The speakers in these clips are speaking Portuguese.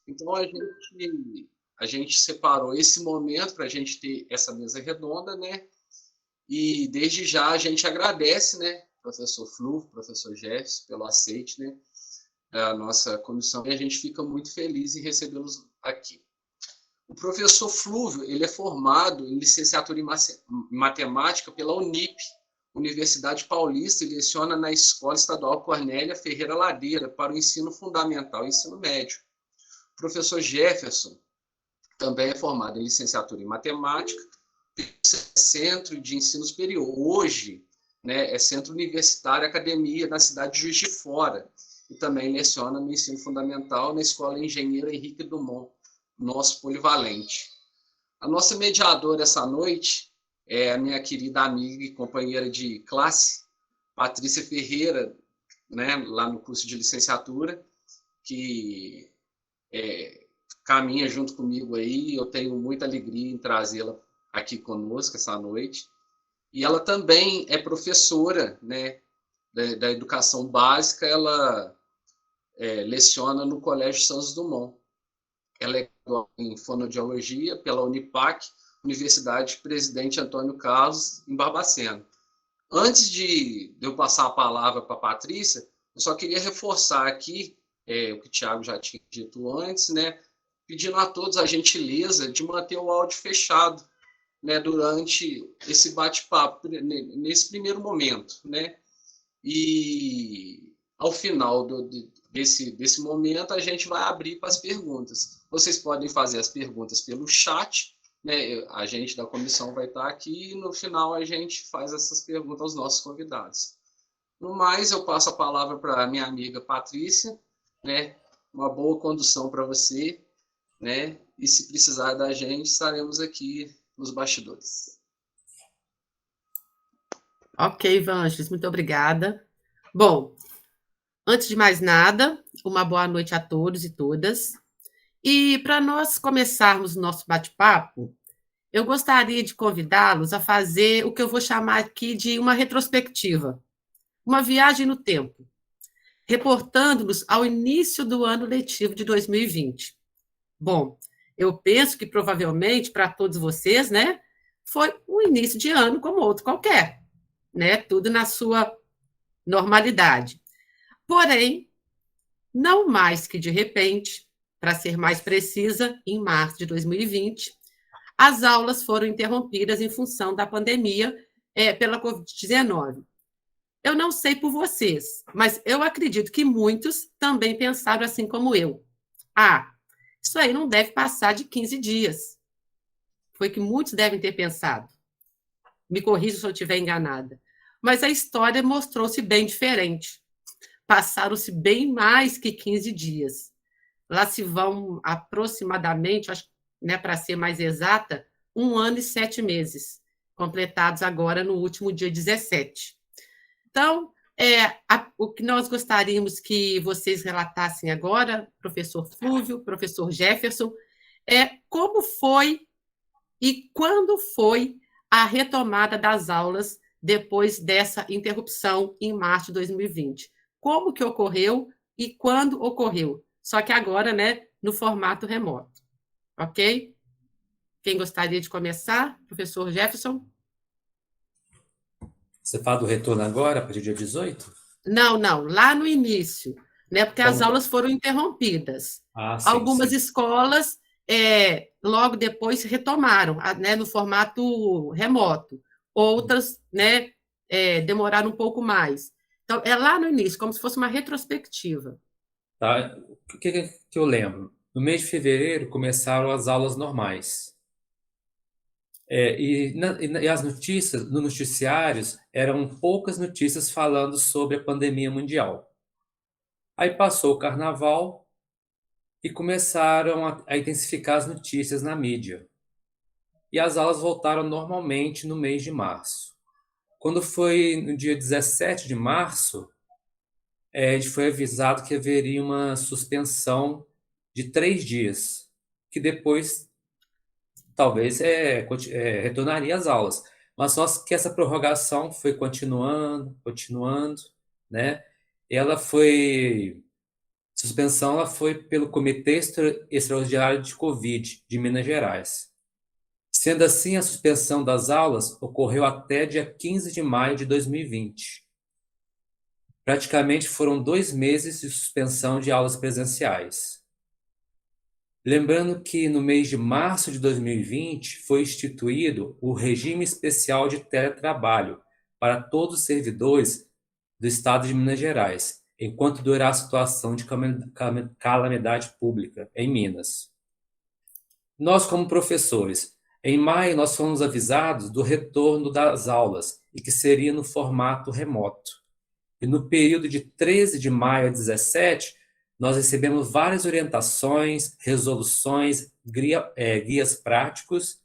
Então, a gente separou esse momento para a gente ter essa mesa redonda, né? E desde já a gente agradece, né, professor Flúvio, professor Jefferson, pelo aceite, né, da nossa comissão, e a gente fica muito feliz em recebê-los aqui. O professor Flúvio, ele é formado em licenciatura em matemática pela Unip, Universidade Paulista, e leciona na Escola Estadual Cornélia Ferreira Ladeira para o ensino fundamental e ensino médio. O professor Jefferson também é formado em licenciatura em matemática, Centro de Ensino Superior. Hoje, né, é Centro Universitário Academia na cidade de Juiz de Fora, e também leciona no ensino fundamental na Escola Engenheiro Henrique Dumont, nosso polivalente. A nossa mediadora essa noite é a minha querida amiga e companheira de classe, Patrícia Ferreira, né, lá no curso de licenciatura, que caminha junto comigo aí. Eu tenho muita alegria em trazê-la aqui conosco essa noite. E ela também é professora, né, da educação básica. Ela leciona no Colégio Santos Dumont. Ela é em fonoaudiologia pela Unipac, Universidade Presidente Antônio Carlos, em Barbacena. Antes de eu passar a palavra para a Patrícia, eu só queria reforçar aqui o que o Thiago já tinha dito antes, né, pedindo a todos a gentileza de manter o áudio fechado, né, durante esse bate-papo, nesse primeiro momento, né? E ao final desse momento, a gente vai abrir para as perguntas. Vocês podem fazer as perguntas pelo chat, né? A gente da comissão vai estar aqui e no final a gente faz essas perguntas aos nossos convidados. No mais, eu passo a palavra para a minha amiga Patrícia, né? Uma boa condução para você, né? E se precisar da gente, estaremos aqui nos bastidores. Ok, Vangelis, muito obrigada. Bom, antes de mais nada, uma boa noite a todos e todas. E para nós começarmos o nosso bate-papo, eu gostaria de convidá-los a fazer o que eu vou chamar aqui de uma retrospectiva, uma viagem no tempo, reportando-nos ao início do ano letivo de 2020. Bom, eu penso que provavelmente para todos vocês, né, foi um início de ano como outro qualquer, né, tudo na sua normalidade. Porém, não mais que de repente, para ser mais precisa, em março de 2020, as aulas foram interrompidas em função da pandemia pela Covid-19. Eu não sei por vocês, mas eu acredito que muitos também pensaram assim como eu. Ah, isso aí não deve passar de 15 dias. Foi o que muitos devem ter pensado. Me corrija se eu estiver enganada. Mas a história mostrou-se bem diferente. Passaram-se bem mais que 15 dias. Lá se vão aproximadamente, acho, né, para ser mais exata, 1 ano e 7 meses, completados agora no último dia 17. Então, o que nós gostaríamos que vocês relatassem agora, professor Flúvio, professor Jefferson, é como foi e quando foi a retomada das aulas depois dessa interrupção em março de 2020. Como que ocorreu e quando ocorreu? Só que agora, né, no formato remoto. Ok? Quem gostaria de começar? Professor Jefferson? Você fala do retorno agora, a partir do dia 18? Não, não, lá no início, né, porque as Então, aulas foram interrompidas. sim, Algumas sim. escolas, logo depois, retomaram, né, no formato remoto. Outras, né, demoraram um pouco mais. Então, é lá no início, como se fosse uma retrospectiva. Tá? O que eu lembro? No mês de fevereiro começaram as aulas normais. E as notícias, nos noticiários, eram poucas notícias falando sobre a pandemia mundial. Aí passou o carnaval e começaram a intensificar as notícias na mídia. E as aulas voltaram normalmente no mês de março. Quando foi no dia 17 de março, a gente foi avisado que haveria uma suspensão de 3 dias, que depois talvez retornaria às aulas. Mas só que essa prorrogação foi continuando, continuando, né? Ela foi suspensão ela foi pelo Comitê Extraordinário de Covid de Minas Gerais. Sendo assim, a suspensão das aulas ocorreu até dia 15 de maio de 2020. Praticamente foram 2 meses de suspensão de aulas presenciais. Lembrando que no mês de março de 2020 foi instituído o regime especial de teletrabalho para todos os servidores do Estado de Minas Gerais, enquanto durar a situação de calamidade pública em Minas. Nós, como professores, em maio nós fomos avisados do retorno das aulas e que seria no formato remoto. E no período de 13 de maio a 17, nós recebemos várias orientações, resoluções, guias práticos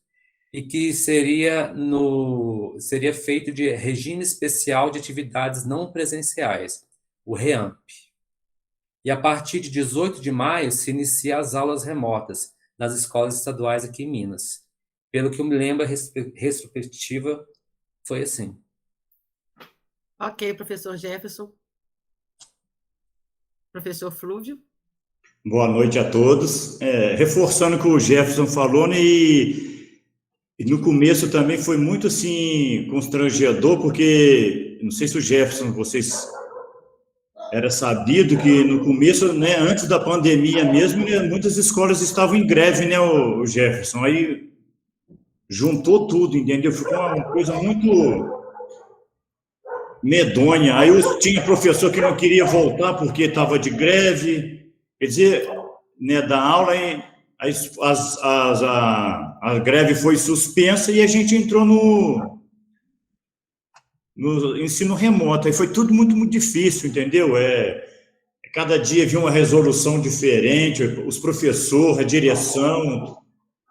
e que seria feito de regime especial de atividades não presenciais, o REAMP. E a partir de 18 de maio se inicia as aulas remotas nas escolas estaduais aqui em Minas. Pelo que eu me lembro, a retrospectiva foi assim. Ok, professor Jefferson. Professor Flúvio. Boa noite a todos. Reforçando o que o Jefferson falou, né, e no começo também foi muito assim constrangedor, porque não sei se o Jefferson, vocês era sabido que no começo, né, antes da pandemia mesmo, né, muitas escolas estavam em greve, né, o Jefferson. Aí juntou tudo, entendeu? Ficou uma coisa muito medonha. Aí tinha professor que não queria voltar porque estava de greve, quer dizer, né, da aula, a greve foi suspensa e a gente entrou no ensino remoto. Aí foi tudo muito, muito difícil, entendeu? Cada dia havia uma resolução diferente, os professores, a direção,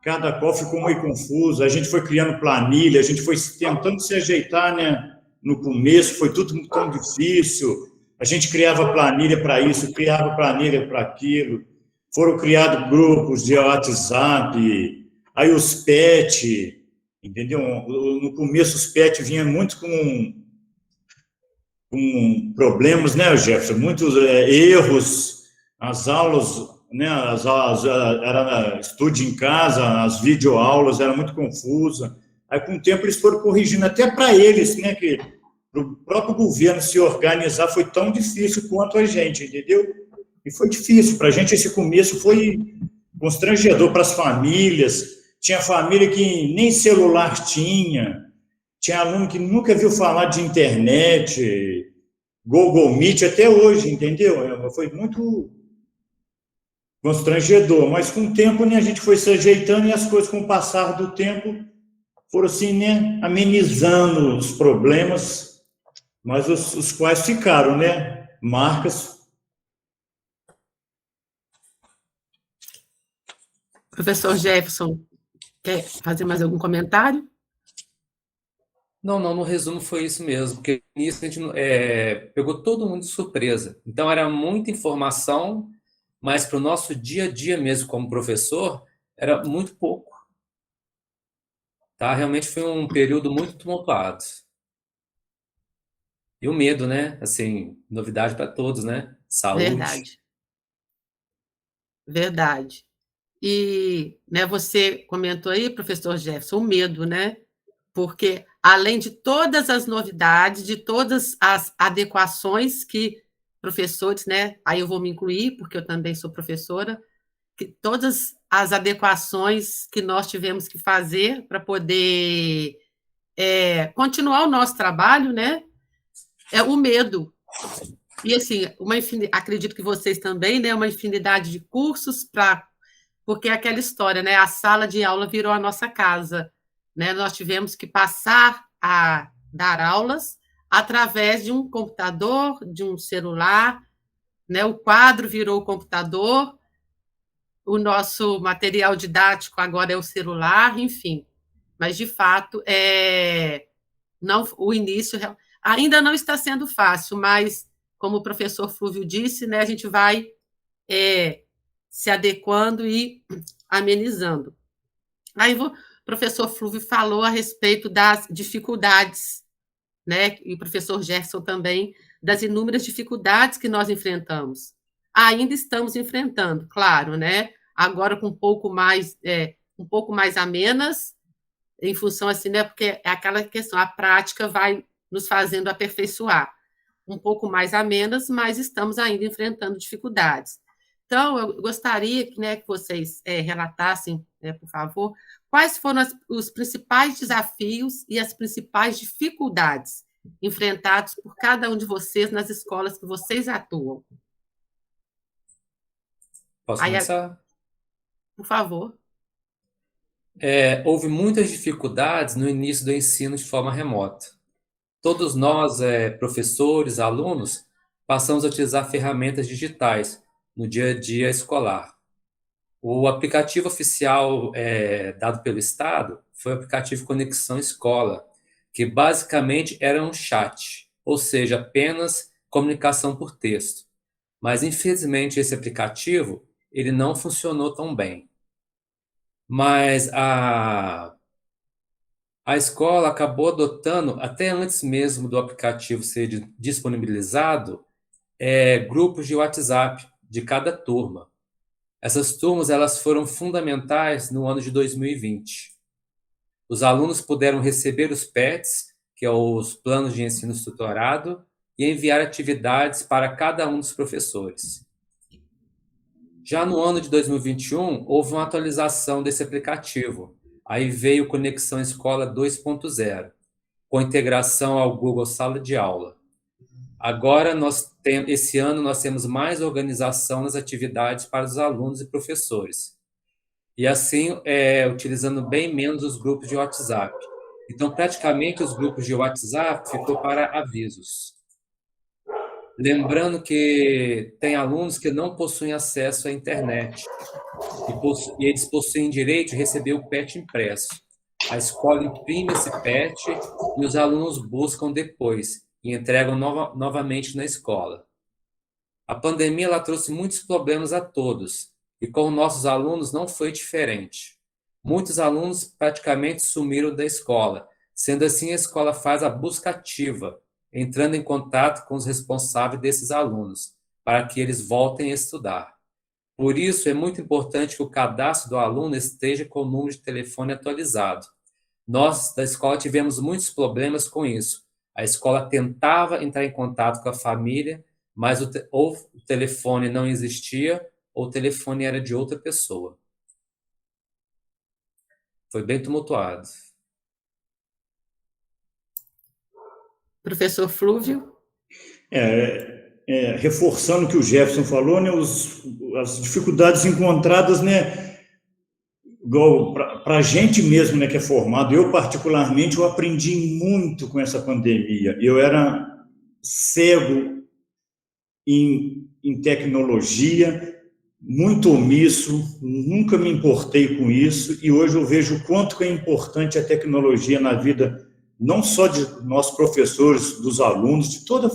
cada qual ficou meio confuso. A gente foi criando planilha, a gente foi tentando se ajeitar, né? No começo foi tudo tão difícil, a gente criava planilha para isso, criava planilha para aquilo, foram criados grupos de WhatsApp, aí os PET, entendeu? No começo os PET vinham muito com problemas, né, Jefferson? Muitos erros, as aulas, né, era estudo em casa, as videoaulas eram muito confusas. Aí, com o tempo, eles foram corrigindo, até para eles, né, que para o próprio governo se organizar foi tão difícil quanto a gente, entendeu? E foi difícil. Para a gente, esse começo foi constrangedor para as famílias. Tinha família que nem celular tinha aluno que nunca viu falar de internet, Google Meet até hoje, entendeu? Foi muito constrangedor, mas com o tempo, né, a gente foi se ajeitando e as coisas, com o passar do tempo, foram assim, né, amenizando os problemas, mas os quais ficaram, né, marcas. Professor Jefferson, quer fazer mais algum comentário? Não, no resumo foi isso mesmo, porque nisso a gente pegou todo mundo de surpresa. Então era muita informação, mas para o nosso dia a dia mesmo como professor, era muito pouco. Tá? Realmente foi um período muito tumultuado. E o medo, né? Assim, novidade para todos, né? Saúde. Verdade. Verdade. E, né, você comentou aí, professor Jefferson, o medo, né? Porque, além de todas as novidades, de todas as adequações que professores, né? Aí eu vou me incluir, porque eu também sou professora, que todas as adequações que nós tivemos que fazer para poder continuar o nosso trabalho, né? É o medo. E, assim, acredito que vocês também, né? Uma infinidade de cursos porque é aquela história, né? A sala de aula virou a nossa casa, né? Nós tivemos que passar a dar aulas através de um computador, de um celular, né? O quadro virou o computador, o nosso material didático agora é o celular, enfim. Mas, de fato, o início ainda não está sendo fácil, mas, como o professor Flúvio disse, né, a gente vai se adequando e amenizando. Aí o professor Flúvio falou a respeito das dificuldades, né, e o professor Gerson também, das inúmeras dificuldades que nós enfrentamos. ainda estamos enfrentando, claro, né? Agora com um pouco mais amenas, em função assim, né? Porque é aquela questão, a prática vai nos fazendo aperfeiçoar. Um pouco mais amenas, mas estamos ainda enfrentando dificuldades. Então, eu gostaria que vocês relatassem, por favor, quais foram os principais desafios e as principais dificuldades enfrentados por cada um de vocês nas escolas que vocês atuam. Posso começar? Por favor. Houve muitas dificuldades no início do ensino de forma remota. Todos nós, professores, alunos, passamos a utilizar ferramentas digitais no dia a dia escolar. O aplicativo oficial dado pelo Estado foi o aplicativo Conexão Escola, que basicamente era um chat, ou seja, apenas comunicação por texto. Mas, infelizmente, esse aplicativo ele não funcionou tão bem. Mas a escola acabou adotando, até antes mesmo do aplicativo ser disponibilizado, grupos de WhatsApp de cada turma. Essas turmas elas foram fundamentais no ano de 2020. Os alunos puderam receber os PETs, que é os planos de ensino estruturado, e enviar atividades para cada um dos professores. Já no ano de 2021, houve uma atualização desse aplicativo. Aí veio Conexão Escola 2.0, com integração ao Google Sala de Aula. Agora, esse ano, nós temos mais organização nas atividades para os alunos e professores. E assim, utilizando bem menos os grupos de WhatsApp. Então, praticamente, os grupos de WhatsApp ficou para avisos. Lembrando que tem alunos que não possuem acesso à internet. E eles possuem direito de receber o PET impresso. A escola imprime esse PET e os alunos buscam depois e entregam novamente na escola. A pandemia ela trouxe muitos problemas a todos, e com nossos alunos não foi diferente. Muitos alunos praticamente sumiram da escola, sendo assim a escola faz a busca ativa, entrando em contato com os responsáveis desses alunos, para que eles voltem a estudar. Por isso, é muito importante que o cadastro do aluno esteja com o número de telefone atualizado. Nós, da escola, tivemos muitos problemas com isso. A escola tentava entrar em contato com a família, mas ou o telefone não existia, ou o telefone era de outra pessoa. Foi bem tumultuado. Professor Flúvio? Reforçando o que o Jefferson falou, né, as dificuldades encontradas, né, para a gente mesmo, né, que é formado, eu particularmente, eu aprendi muito com essa pandemia. Eu era cego em tecnologia, muito omisso, nunca me importei com isso, e hoje eu vejo o quanto que é importante a tecnologia na vida, não só de nós professores, dos alunos, de toda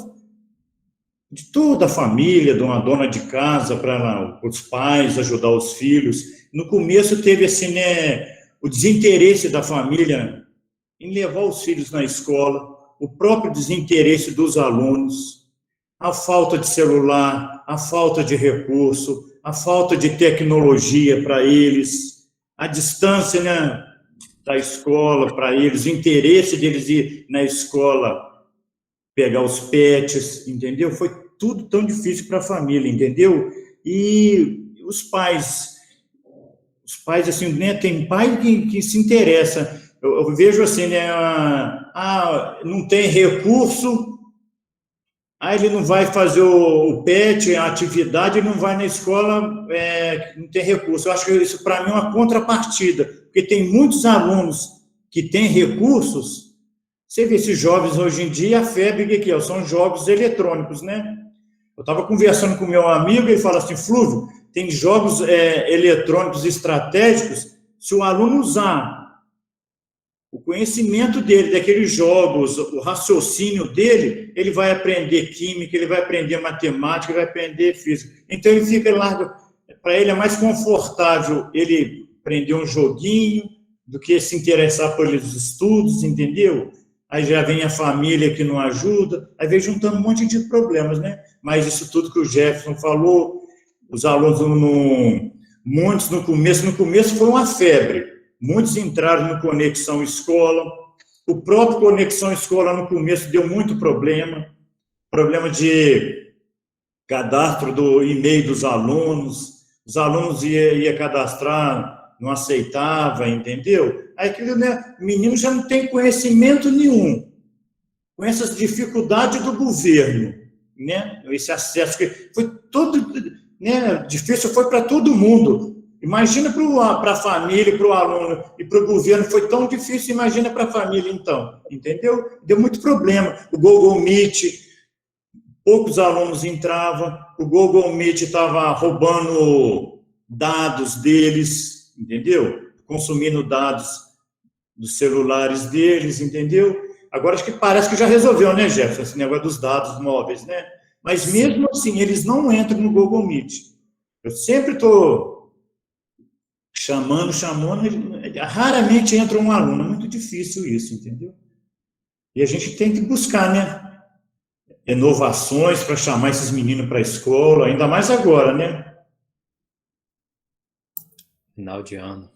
a família, de uma dona de casa, para os pais, ajudar os filhos. No começo teve assim, né, o desinteresse da família em levar os filhos na escola, o próprio desinteresse dos alunos, a falta de celular, a falta de recurso, a falta de tecnologia para eles, a distância, né, da escola para eles, o interesse deles ir na escola pegar os PETs, entendeu? Foi tudo tão difícil para a família, entendeu? E os pais, assim, né, tem pai que se interessa. Eu vejo assim, né, não tem recurso, aí ele não vai fazer o PET, a atividade, ele não vai na escola, não tem recurso. Eu acho que isso, para mim, é uma contrapartida, porque tem muitos alunos que têm recursos. Você vê esses jovens hoje em dia, a febre que é, são jogos eletrônicos, né? Eu estava conversando com meu amigo, ele fala assim, Flúvio, tem jogos eletrônicos estratégicos, se o aluno usar o conhecimento dele, daqueles jogos, o raciocínio dele, ele vai aprender química, ele vai aprender matemática, ele vai aprender física. Então, ele fica largo, para ele é mais confortável ele aprender um joguinho do que se interessar pelos estudos, entendeu? Aí já vem a família que não ajuda, aí vem juntando um monte de problemas, né? Mas isso tudo que o Jefferson falou, os alunos, muitos no começo foi uma febre, muitos entraram no Conexão Escola, o próprio Conexão Escola no começo deu muito problema de cadastro do e-mail dos alunos, os alunos iam cadastrar, não aceitava, entendeu? Aí, né, o menino já não tem conhecimento nenhum, com essas dificuldades do governo, né? Esse acesso que foi todo, né, difícil, foi para todo mundo. Imagina para a família, para o aluno e para o governo, foi tão difícil, imagina para a família, então, entendeu? Deu muito problema. O Google Meet, poucos alunos entravam, o Google Meet estava roubando dados deles, entendeu? Consumindo dados dos celulares deles, entendeu? Agora, acho que parece que já resolveu, né, Jefferson, esse negócio dos dados móveis, né? Mas, mesmo assim, eles não entram no Google Meet. Eu sempre estou chamando, raramente entra um aluno, é muito difícil isso, entendeu? E a gente tem que buscar, né, inovações para chamar esses meninos para a escola, ainda mais agora, né? Final de ano.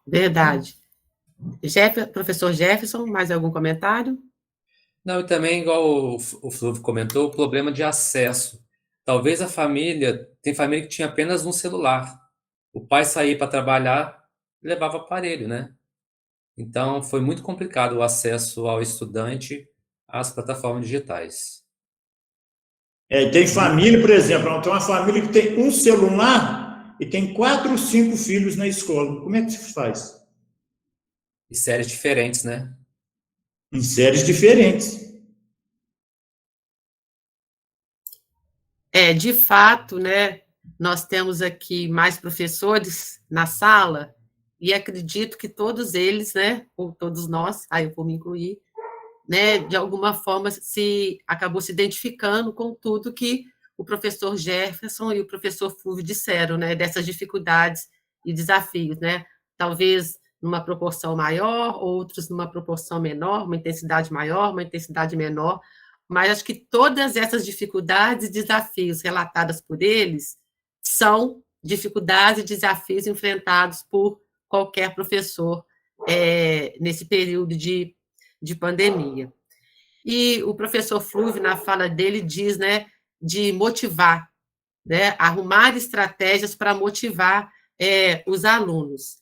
Verdade. Professor Jefferson, mais algum comentário? Não, e também, igual o Flávio comentou, o problema de acesso. Talvez tem família que tinha apenas um celular. O pai saía para trabalhar e levava aparelho, né? Então, foi muito complicado o acesso ao estudante às plataformas digitais. Tem família, por exemplo, tem uma família que tem um celular e tem 4 ou 5 filhos na escola. Como é que se faz? E séries diferentes, né? Em séries diferentes. De fato, né, nós temos aqui mais professores na sala e acredito que todos eles, né, ou todos nós, aí eu vou me incluir, né, de alguma forma acabou se identificando com tudo que o professor Jefferson e o professor Flúvio disseram, né, dessas dificuldades e desafios, né, talvez numa proporção maior, outros numa proporção menor, uma intensidade maior, uma intensidade menor, mas acho que todas essas dificuldades e desafios relatadas por eles são dificuldades e desafios enfrentados por qualquer professor nesse período de pandemia. E o professor Flúvio, na fala dele, diz, né, de motivar, né, arrumar estratégias para motivar os alunos.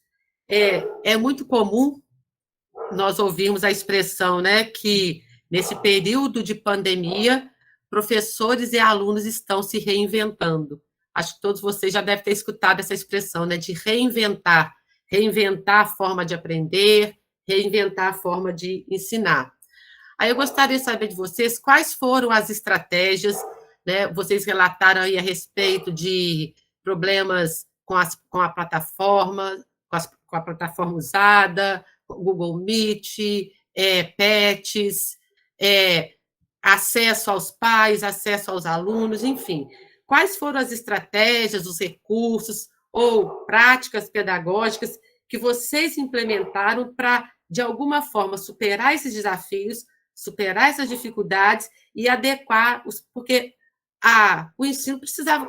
É muito comum nós ouvirmos a expressão, né, que nesse período de pandemia, professores e alunos estão se reinventando. Acho que todos vocês já devem ter escutado essa expressão, né, de reinventar a forma de aprender, reinventar a forma de ensinar. Aí eu gostaria de saber de vocês quais foram as estratégias, né? Vocês relataram aí a respeito de problemas com a plataforma, com a plataforma usada, Google Meet, PETs, acesso aos pais, acesso aos alunos, enfim. Quais foram as estratégias, os recursos ou práticas pedagógicas que vocês implementaram para, de alguma forma, superar esses desafios, superar essas dificuldades e adequar, porque o ensino precisa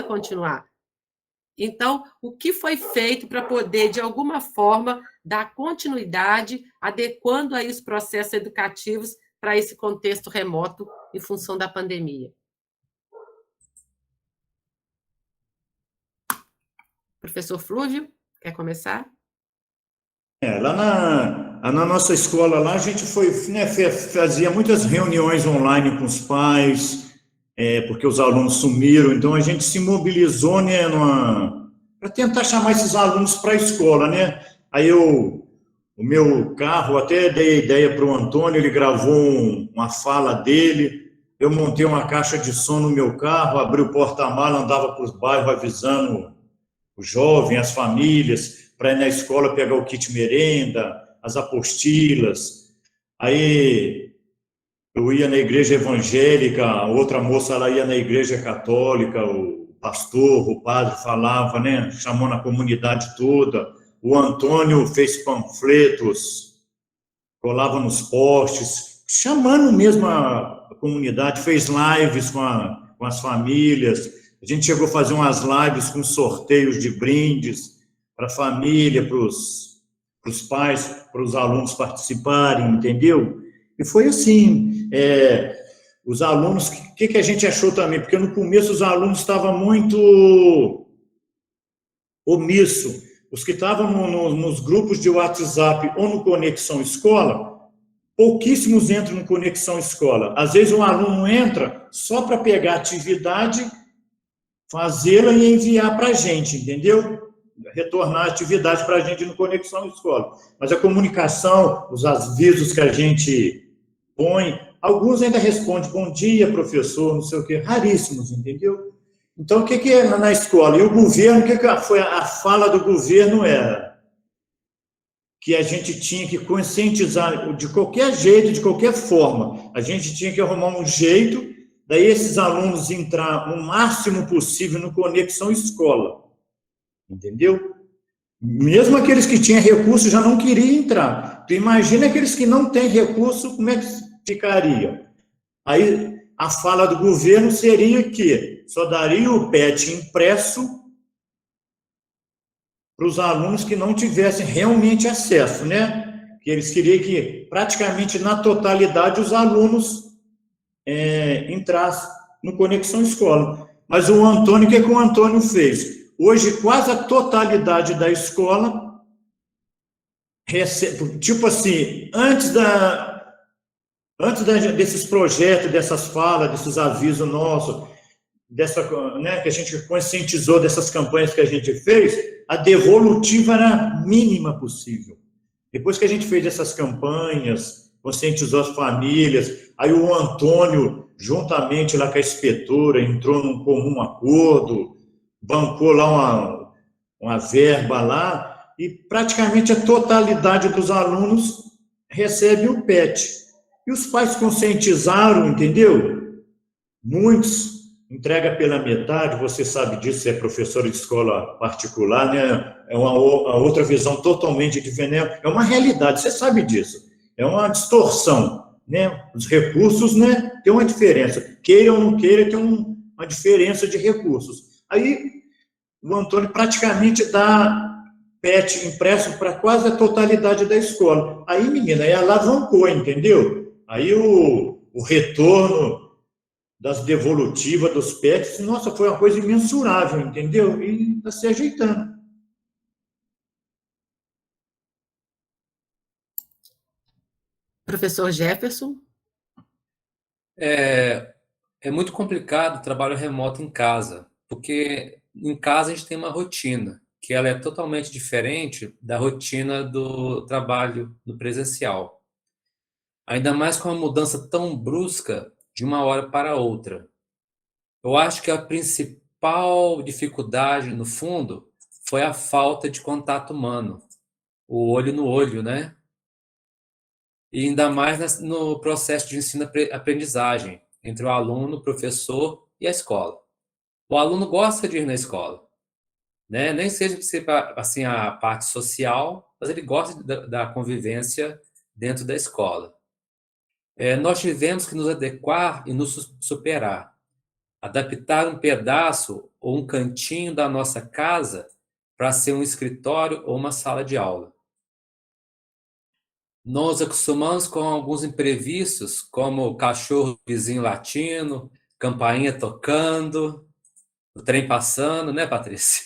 continuar. Então, o que foi feito para poder, de alguma forma, dar continuidade, adequando aí os processos educativos para esse contexto remoto em função da pandemia? Professor Flúvio, quer começar? Lá na nossa escola, lá a gente fazia muitas reuniões online com os pais, porque os alunos sumiram, então a gente se mobilizou, né, para tentar chamar esses alunos para a escola, né? Aí o meu carro, até dei ideia para o Antônio, ele gravou uma fala dele, eu montei uma caixa de som no meu carro, abri o porta-mala, andava para os bairros avisando os jovens, as famílias, para ir na escola pegar o kit merenda, as apostilas. Aí eu ia na igreja evangélica, outra moça lá ia na igreja católica, o pastor, o padre falava, né, chamou na comunidade toda. O Antônio fez panfletos, colava nos postes, chamando mesmo a comunidade, fez lives com com as famílias. A gente chegou a fazer umas lives com sorteios de brindes para a família, para os pais, para os alunos participarem, entendeu? E foi assim. Os alunos, o que a gente achou também? Porque no começo os alunos estavam muito omissos. Os que estavam nos grupos de WhatsApp ou no Conexão Escola, pouquíssimos entram no Conexão Escola. Às vezes um aluno entra só para pegar a atividade, fazê-la e enviar para a gente, entendeu? Retornar a atividade para a gente no Conexão Escola. Mas a comunicação, os avisos que a gente põe, alguns ainda respondem, bom dia, professor, não sei o quê, raríssimos, entendeu? Então, o que é na escola? E o governo, o que foi a fala do governo era? Que a gente tinha que conscientizar de qualquer jeito, de qualquer forma. A gente tinha que arrumar um jeito, daí esses alunos entrar o máximo possível no Conexão Escola. Entendeu? Mesmo aqueles que tinham recurso já não queriam entrar. Tu imagina aqueles que não têm recurso, como é que ficaria? Aí a fala do governo seria que só daria o PET impresso para os alunos que não tivessem realmente acesso, né? Que eles queriam que praticamente na totalidade os alunos entrassem no Conexão Escola. Mas o Antônio, o que o Antônio fez? Hoje, quase a totalidade da escola recebe, tipo assim, antes desses projetos, dessas falas, desses avisos nossos, né, que a gente conscientizou dessas campanhas que a gente fez, a devolutiva era a mínima possível. Depois que a gente fez essas campanhas, conscientizou as famílias, aí o Antônio, juntamente lá com a inspetora, entrou num comum acordo, bancou lá uma verba lá, e praticamente a totalidade dos alunos recebe o PET. E os pais conscientizaram, entendeu? Muitos entrega pela metade, você sabe disso, você é professor de escola particular, né? É uma outra visão totalmente diferente, é uma realidade, você sabe disso. É uma distorção, né? Os recursos, né, tem uma diferença. Queira ou não queira, tem uma diferença de recursos. Aí, o Antônio praticamente dá PET impresso para quase a totalidade da escola. Aí, menina, aí alavancou, entendeu? Aí o retorno das devolutivas, dos PETs, nossa, foi uma coisa imensurável, entendeu? E está se ajeitando. Professor Jefferson? É muito complicado o trabalho remoto em casa, porque em casa a gente tem uma rotina, que ela é totalmente diferente da rotina do trabalho no presencial. Ainda mais com uma mudança tão brusca de uma hora para outra. Eu acho que a principal dificuldade, no fundo, foi a falta de contato humano, o olho no olho, né? E ainda mais no processo de ensino-aprendizagem, entre o aluno, o professor e a escola. O aluno gosta de ir na escola, né? Nem seja assim, a parte social, mas ele gosta da convivência dentro da escola. Nós tivemos que nos adequar e nos superar. Adaptar um pedaço ou um cantinho da nossa casa para ser um escritório ou uma sala de aula. Nos acostumamos com alguns imprevistos, como o cachorro vizinho latindo, campainha tocando, o trem passando, né, Patrícia?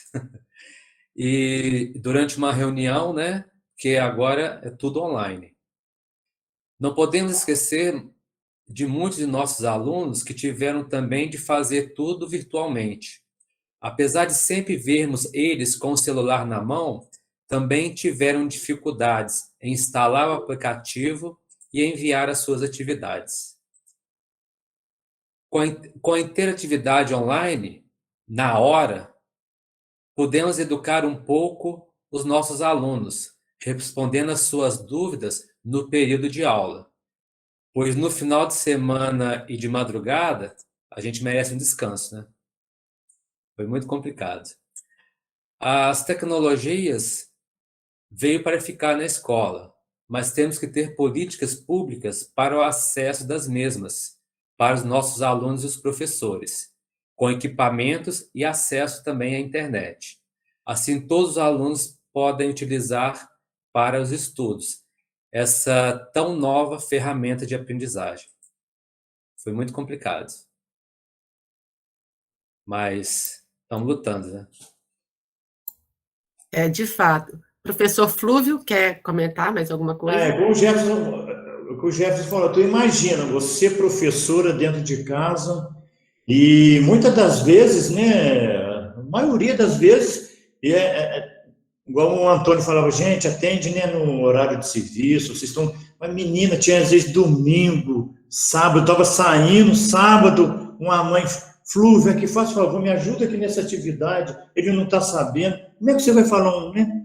E durante uma reunião, né, que agora é tudo online. Não podemos esquecer de muitos de nossos alunos que tiveram também de fazer tudo virtualmente. Apesar de sempre vermos eles com o celular na mão, também tiveram dificuldades em instalar o aplicativo e enviar as suas atividades. Com a interatividade online, na hora, podemos educar um pouco os nossos alunos, respondendo às suas dúvidas no período de aula. Pois no final de semana e de madrugada, a gente merece um descanso, né? Foi muito complicado. As tecnologias veio para ficar na escola, mas temos que ter políticas públicas para o acesso das mesmas, para os nossos alunos e os professores. com equipamentos e acesso também à internet. Assim, todos os alunos podem utilizar para os estudos essa tão nova ferramenta de aprendizagem. Foi muito complicado, mas estamos lutando, né? De fato. Professor Flúvio, quer comentar mais alguma coisa? Como o Jefferson falou, tu imagina, você professora dentro de casa, e muitas das vezes, né, a maioria das vezes, igual o Antônio falava, gente, atende, né, no horário de serviço, vocês estão... Mas, menina, tinha às vezes domingo, sábado, estava saindo, sábado, uma mãe, Flúvia, que faz favor, me ajuda aqui nessa atividade, ele não está sabendo. Como é que você vai falar né?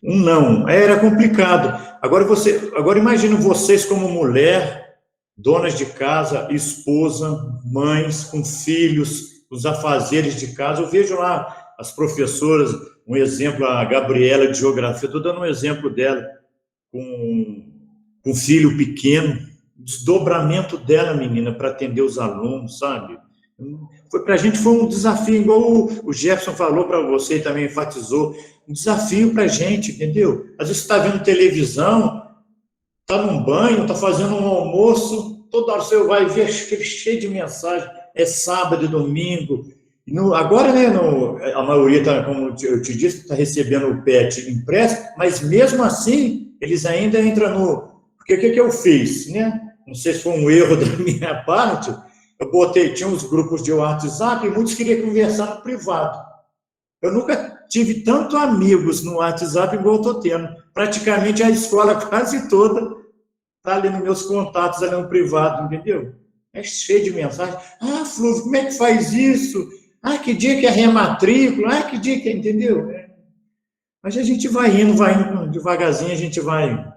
Um não? Era complicado. Agora imagina vocês como mulher, donas de casa, esposa, mães, com filhos, os afazeres de casa. Eu vejo lá as professoras, um exemplo, a Gabriela de Geografia, estou dando um exemplo dela, com filho pequeno, desdobramento dela, menina, para atender os alunos, sabe? Para a gente foi um desafio, igual o Jefferson falou para você e também enfatizou, um desafio para a gente, entendeu? Às vezes você está vendo televisão, está num banho, está fazendo um almoço, toda hora você vai ver cheio de mensagem, é sábado e domingo. Agora, né, a maioria, como eu te disse, está recebendo o PET impresso, mas mesmo assim, eles ainda entram no... Porque o que eu fiz, né? Não sei se foi um erro da minha parte, tinha uns grupos de WhatsApp e muitos queriam conversar no privado. Eu nunca tive tanto amigos no WhatsApp igual eu estou tendo. Praticamente a escola quase toda está ali nos meus contatos, ali no privado, entendeu? É cheio de mensagem. Ah, Flúvio, como é que faz isso? Ah, que dia que é rematrícula? Ah, que dia que é, entendeu? Mas a gente vai indo, devagarzinho a gente vai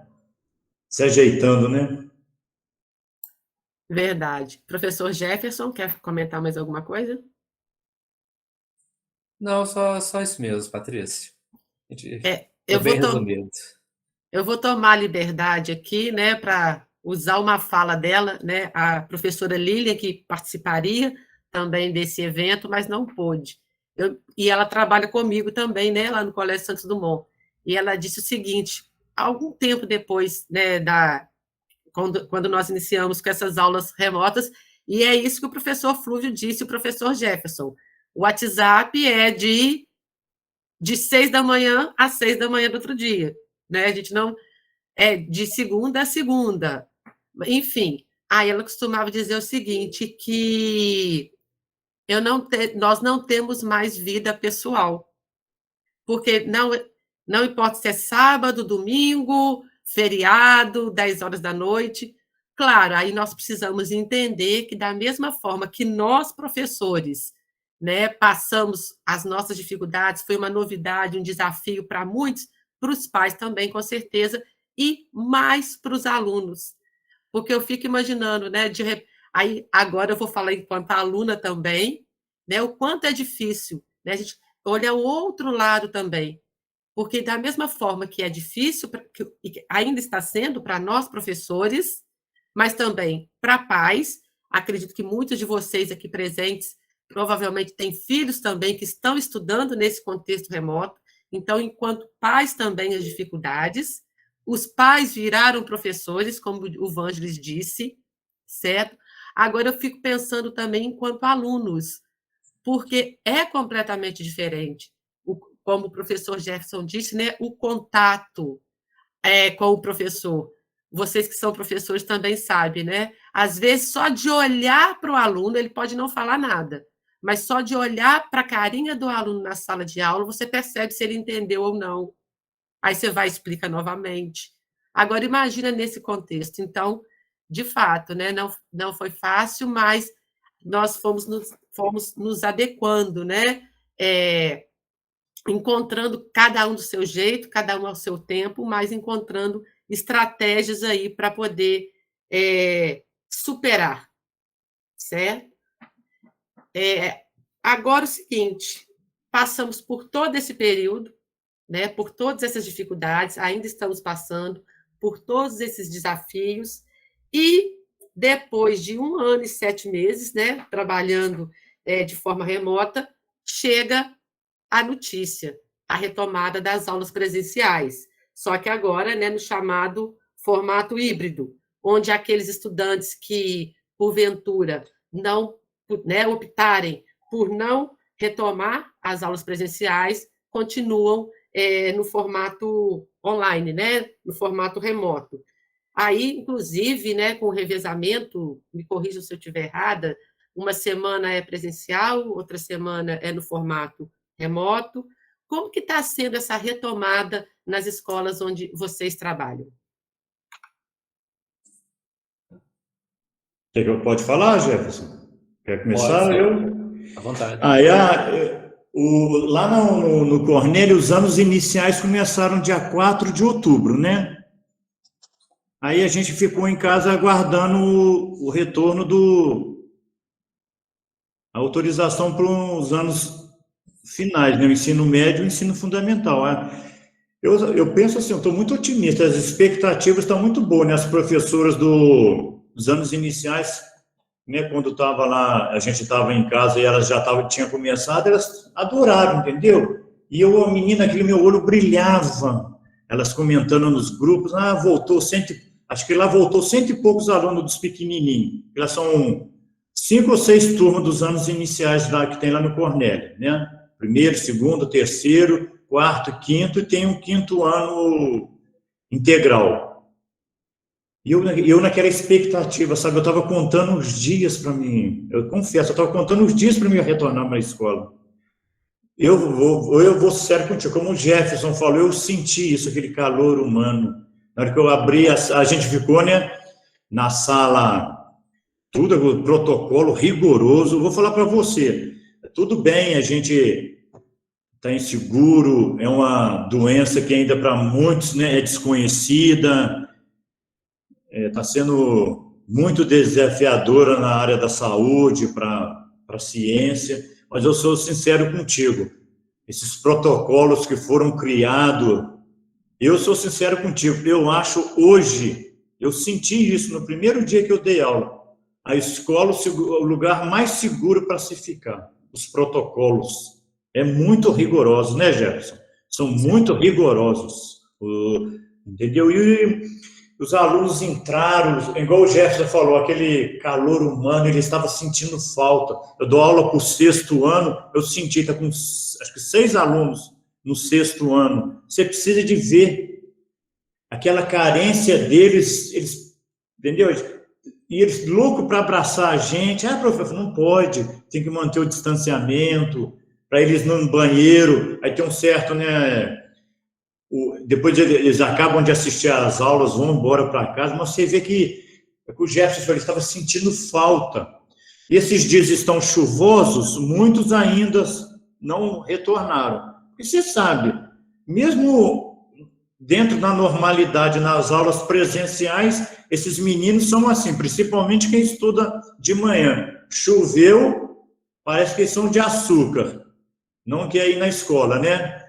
se ajeitando, né? Verdade. Professor Jefferson, quer comentar mais alguma coisa? Não, só isso mesmo, Patrícia. Eu Bem vou, resumido. eu vou tomar a liberdade aqui, né, para usar uma fala dela, né, a professora Lília, que participaria também desse evento, mas não pôde. E ela trabalha comigo também, né, lá no Colégio Santos Dumont. E ela disse o seguinte, algum tempo depois, né, quando nós iniciamos com essas aulas remotas, e é isso que o professor Flúvio disse, o professor Jefferson. O WhatsApp é de 6 da manhã às 6 da manhã do outro dia, né? A gente não é de segunda a segunda. Enfim, aí ela costumava dizer o seguinte, que nós não temos mais vida pessoal, porque não importa se é sábado, domingo, feriado, 10 horas da noite. Claro, aí nós precisamos entender que, da mesma forma que nós, professores, né, passamos as nossas dificuldades, foi uma novidade, um desafio para muitos, para os pais também, com certeza, e mais para os alunos. Porque eu fico imaginando, né, aí agora eu vou falar enquanto aluna também, né, o quanto é difícil, né, a gente olha o outro lado também, porque da mesma forma que é difícil, que ainda está sendo para nós, professores, mas também para pais, acredito que muitos de vocês aqui presentes provavelmente têm filhos também que estão estudando nesse contexto remoto, então, enquanto pais também as dificuldades, os pais viraram professores, como o Vangelis disse, certo? Agora eu fico pensando também enquanto alunos, porque é completamente diferente. Como o professor Jefferson disse, né, o contato com o professor. Vocês que são professores também sabem, né? Às vezes, só de olhar para o aluno, ele pode não falar nada, mas só de olhar para a carinha do aluno na sala de aula, você percebe se ele entendeu ou não. Aí você vai e explica novamente. Agora, imagina nesse contexto. Então, de fato, né, não foi fácil, mas nós fomos nos adequando, né? Encontrando cada um do seu jeito, cada um ao seu tempo, mas encontrando estratégias aí para poder superar, certo? Agora, o seguinte, passamos por todo esse período, né, por todas essas dificuldades, ainda estamos passando por todos esses desafios, e depois de 1 ano e 7 meses, né, trabalhando de forma remota, chega a notícia, a retomada das aulas presenciais. Só que agora, né, no chamado formato híbrido, onde aqueles estudantes que, porventura, não, né, optarem por não retomar as aulas presenciais, continuam no formato online, né, no formato remoto. Aí, inclusive, né, com o revezamento, me corrija se eu estiver errada, uma semana é presencial, outra semana é no formato remoto. Como que está sendo essa retomada nas escolas onde vocês trabalham? Pode falar, Jefferson? Quer começar? Pode, Eu? à vontade. Lá no Cornélio, os anos iniciais começaram dia 4 de outubro, né? Aí a gente ficou em casa aguardando o retorno a autorização para os anos finais, né? O ensino médio e o ensino fundamental. Eu penso assim, eu estou muito otimista, as expectativas estão muito boas, né? As professoras dos anos iniciais, né? Quando estava lá, a gente estava em casa e elas já tinham começado, elas adoraram, entendeu? E a menina, aquele meu olho brilhava, elas comentando nos grupos, acho que lá voltou 100 e poucos alunos dos pequenininhos, elas são 5 ou 6 turmas dos anos iniciais lá, que tem lá no Cornélio, né? Primeiro, segundo, terceiro, quarto, quinto, e tem um quinto ano integral. E eu naquela expectativa, sabe, eu estava contando os dias para mim, eu confesso, eu estava contando os dias para mim retornar para a escola. Eu vou sério contigo, como o Jefferson falou, eu senti isso, aquele calor humano. Na hora que eu abri, a gente ficou, né, na sala, tudo, o protocolo rigoroso. Vou falar para você, tudo bem, a gente está inseguro, é uma doença que ainda para muitos, né, é desconhecida, está sendo muito desafiadora na área da saúde, para a ciência, mas eu sou sincero contigo, esses protocolos que foram criados, eu sou sincero contigo, eu acho hoje, eu senti isso no primeiro dia que eu dei aula, a escola o lugar mais seguro para se ficar, os protocolos, muito rigorosos, né, Jefferson? São muito rigorosos, entendeu? E os alunos entraram, igual o Jefferson falou, aquele calor humano, ele estava sentindo falta. Eu dou aula para o 6º ano, eu senti, está com acho que 6 alunos no 6º ano. Você precisa de ver aquela carência deles, eles, entendeu? E eles loucos para abraçar a gente. Professor, não pode, tem que manter o distanciamento, para eles no banheiro, aí tem um certo, né? Depois eles acabam de assistir às aulas, vão embora para casa, mas você vê que o Jefferson ele estava sentindo falta. E esses dias estão chuvosos, muitos ainda não retornaram. E você sabe, mesmo dentro da normalidade nas aulas presenciais, esses meninos são assim, principalmente quem estuda de manhã. Choveu, parece que eles são de açúcar, não quer ir na escola, né?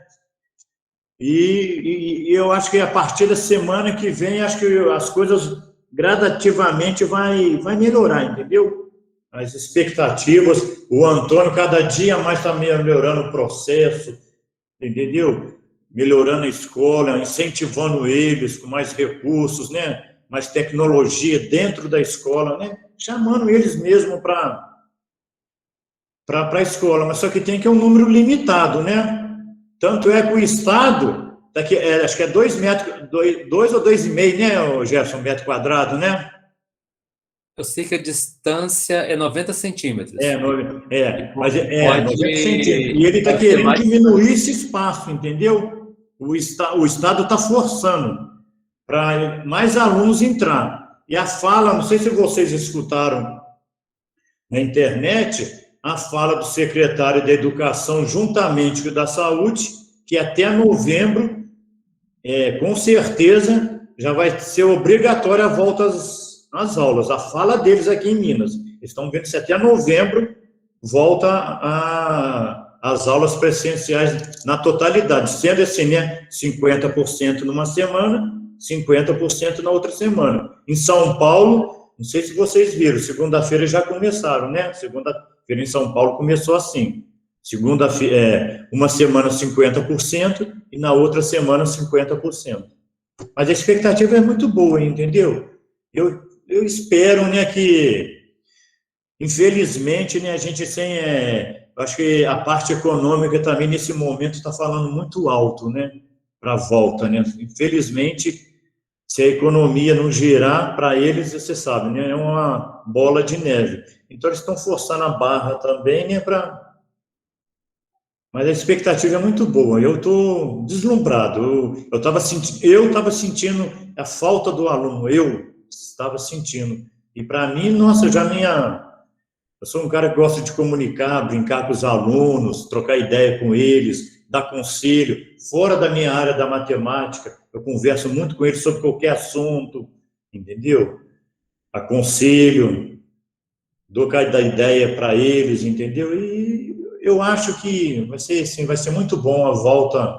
E eu acho que a partir da semana que vem, acho que as coisas gradativamente vai melhorar, entendeu? As expectativas, o Antônio cada dia mais está melhorando o processo, entendeu? Melhorando a escola, incentivando eles com mais recursos, né? Mais tecnologia dentro da escola, né? Chamando eles mesmo para a escola, mas só que tem que ter um número limitado, né? Tanto é que o Estado, acho que é 2 metros, 2 ou 2,5, né, Jefferson, metro quadrado, né? Eu sei que a distância é 90 centímetros. Mas 90 centímetros. E ele está querendo diminuir esse espaço, entendeu? O Estado está forçando para mais alunos entrar. E a fala, não sei se vocês escutaram na internet, a fala do secretário da Educação, juntamente com o da Saúde, que até novembro, com certeza, já vai ser obrigatória a volta às aulas. A fala deles aqui em Minas. Eles estão vendo se até novembro volta às aulas presenciais na totalidade, sendo assim, né, 50% numa semana, 50% na outra semana. Em São Paulo, não sei se vocês viram, segunda-feira já começaram, né? Feira em São Paulo começou assim. Uma semana 50% e na outra semana 50%. Mas a expectativa é muito boa, entendeu? Eu espero, né, que, infelizmente, né, a gente acho que a parte econômica também, nesse momento, está falando muito alto, né, para a volta, né? Infelizmente, se a economia não girar, para eles, você sabe, né, é uma bola de neve. Então, eles estão forçando a barra também, né, mas a expectativa é muito boa. Eu estou deslumbrado. Eu estava sentindo a falta do aluno. Eu estava sentindo. E para mim, nossa, eu sou um cara que gosta de comunicar, brincar com os alunos, trocar ideia com eles, dar conselho. Fora da minha área da matemática, eu converso muito com eles sobre qualquer assunto, entendeu? Aconselho, dou cada ideia para eles, entendeu? E eu acho que vai ser muito bom a volta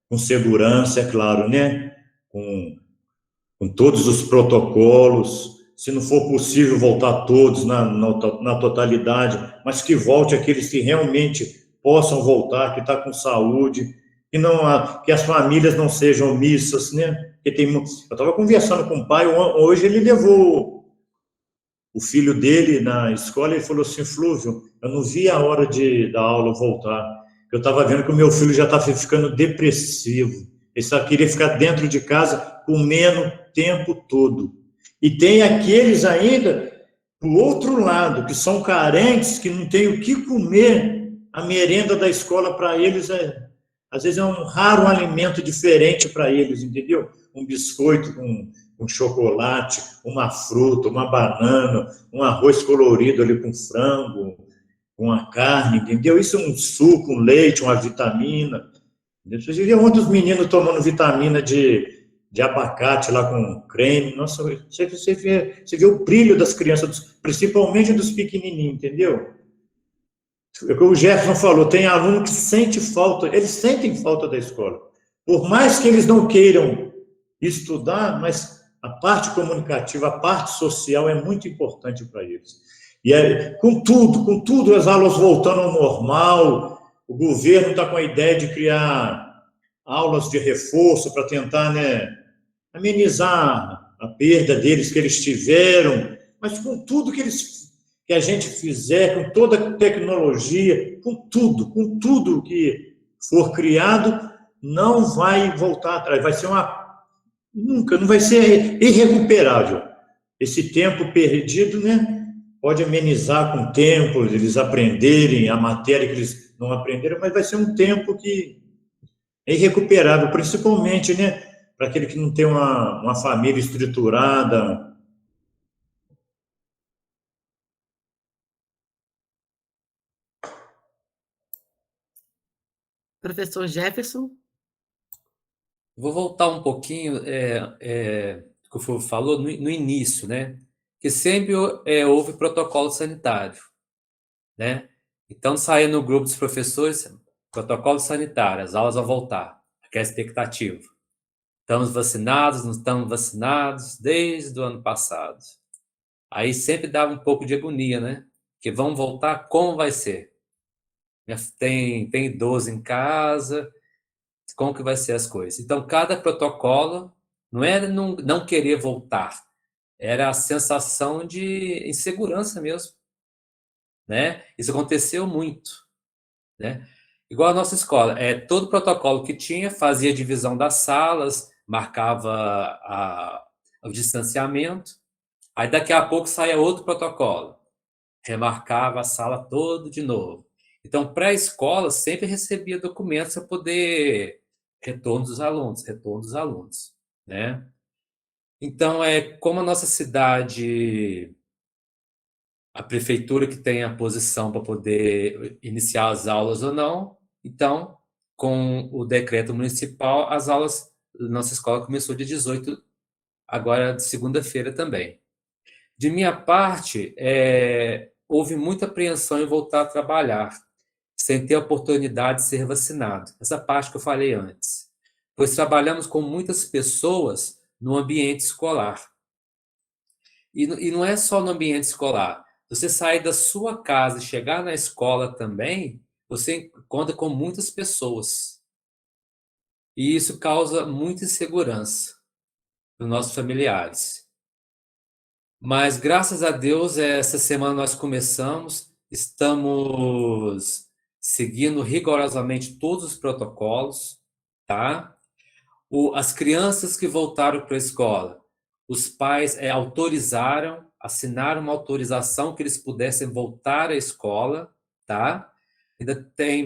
com segurança, é claro, né? Com todos os protocolos. Se não for possível voltar todos na totalidade, mas que volte aqueles que realmente possam voltar, que está com saúde, que as famílias não sejam omissas, né? Eu estava conversando com o pai, hoje ele levou o filho dele na escola e falou assim: Flúvio, eu não vi a hora da aula voltar. Eu estava vendo que o meu filho já estava ficando depressivo. Ele só queria ficar dentro de casa comendo o tempo todo. E tem aqueles ainda, do outro lado, que são carentes, que não têm o que comer. A merenda da escola para eles às vezes é um raro alimento diferente para eles, entendeu? Um biscoito com chocolate, uma fruta, uma banana, um arroz colorido ali com frango, com a carne, entendeu? Isso é um suco, um leite, uma vitamina. Você viu ontem os meninos tomando vitamina de abacate lá com creme. Nossa, você vê o brilho das crianças, principalmente dos pequenininhos, entendeu? É o que o Jefferson falou, tem aluno que sente falta, eles sentem falta da escola. Por mais que eles não queiram estudar, mas a parte comunicativa, a parte social é muito importante para eles. E com tudo, as aulas voltando ao normal, o governo está com a ideia de criar aulas de reforço para tentar, né, amenizar a perda deles que eles tiveram, mas com tudo que a gente fizer, com toda a tecnologia, com tudo que for criado, não vai voltar atrás, não vai ser irrecuperável. Esse tempo perdido, né, pode amenizar com o tempo, eles aprenderem a matéria que eles não aprenderam, mas vai ser um tempo que é irrecuperável, principalmente, né, para aquele que não tem uma família estruturada. Professor Jefferson? Vou voltar um pouquinho que o Fulvio falou no início, né? Que sempre houve protocolo sanitário, né? Então, saía no grupo dos professores, protocolo sanitário, as aulas vão voltar, aquela expectativa. Estamos vacinados, não estamos vacinados, desde o ano passado. Aí sempre dava um pouco de agonia, né? Que vão voltar, como vai ser? Tem idoso em casa, como que vai ser as coisas? Então, cada protocolo não era não querer voltar, era a sensação de insegurança mesmo, né? Isso aconteceu muito, né? Igual a nossa escola, todo protocolo que tinha fazia divisão das salas, marcava o distanciamento, aí daqui a pouco saía outro protocolo, remarcava a sala toda de novo. Então, para a escola, sempre recebia documentos para poder retorno dos alunos, né? Então, como a nossa cidade, a prefeitura que tem a posição para poder iniciar as aulas ou não, então, com o decreto municipal, as aulas da nossa escola começou dia 18, agora de segunda-feira também. De minha parte, houve muita apreensão em voltar a trabalhar, sem ter a oportunidade de ser vacinado. Essa parte que eu falei antes. Pois trabalhamos com muitas pessoas no ambiente escolar. E não é só no ambiente escolar. Você sair da sua casa e chegar na escola também, você encontra com muitas pessoas. E isso causa muita insegurança para os nossos familiares. Mas, graças a Deus, essa semana nós começamos, estamos seguindo rigorosamente todos os protocolos, tá? As crianças que voltaram para a escola, os pais autorizaram, assinaram uma autorização que eles pudessem voltar à escola, tá? Ainda tem,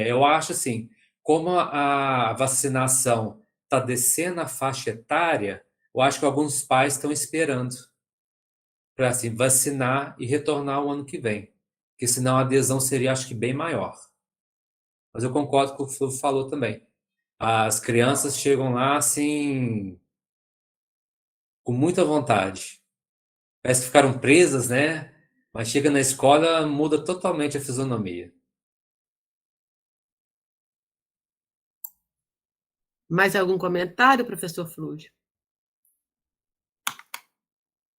eu acho assim, como a vacinação está descendo a faixa etária, eu acho que alguns pais estão esperando para assim, vacinar e retornar o ano que vem, porque senão a adesão seria, acho que, bem maior. Mas eu concordo com o que o Flávio falou também. As crianças chegam lá assim, com muita vontade. Parece que ficaram presas, né? Mas chega na escola, muda totalmente a fisionomia. Mais algum comentário, professor Flúvio?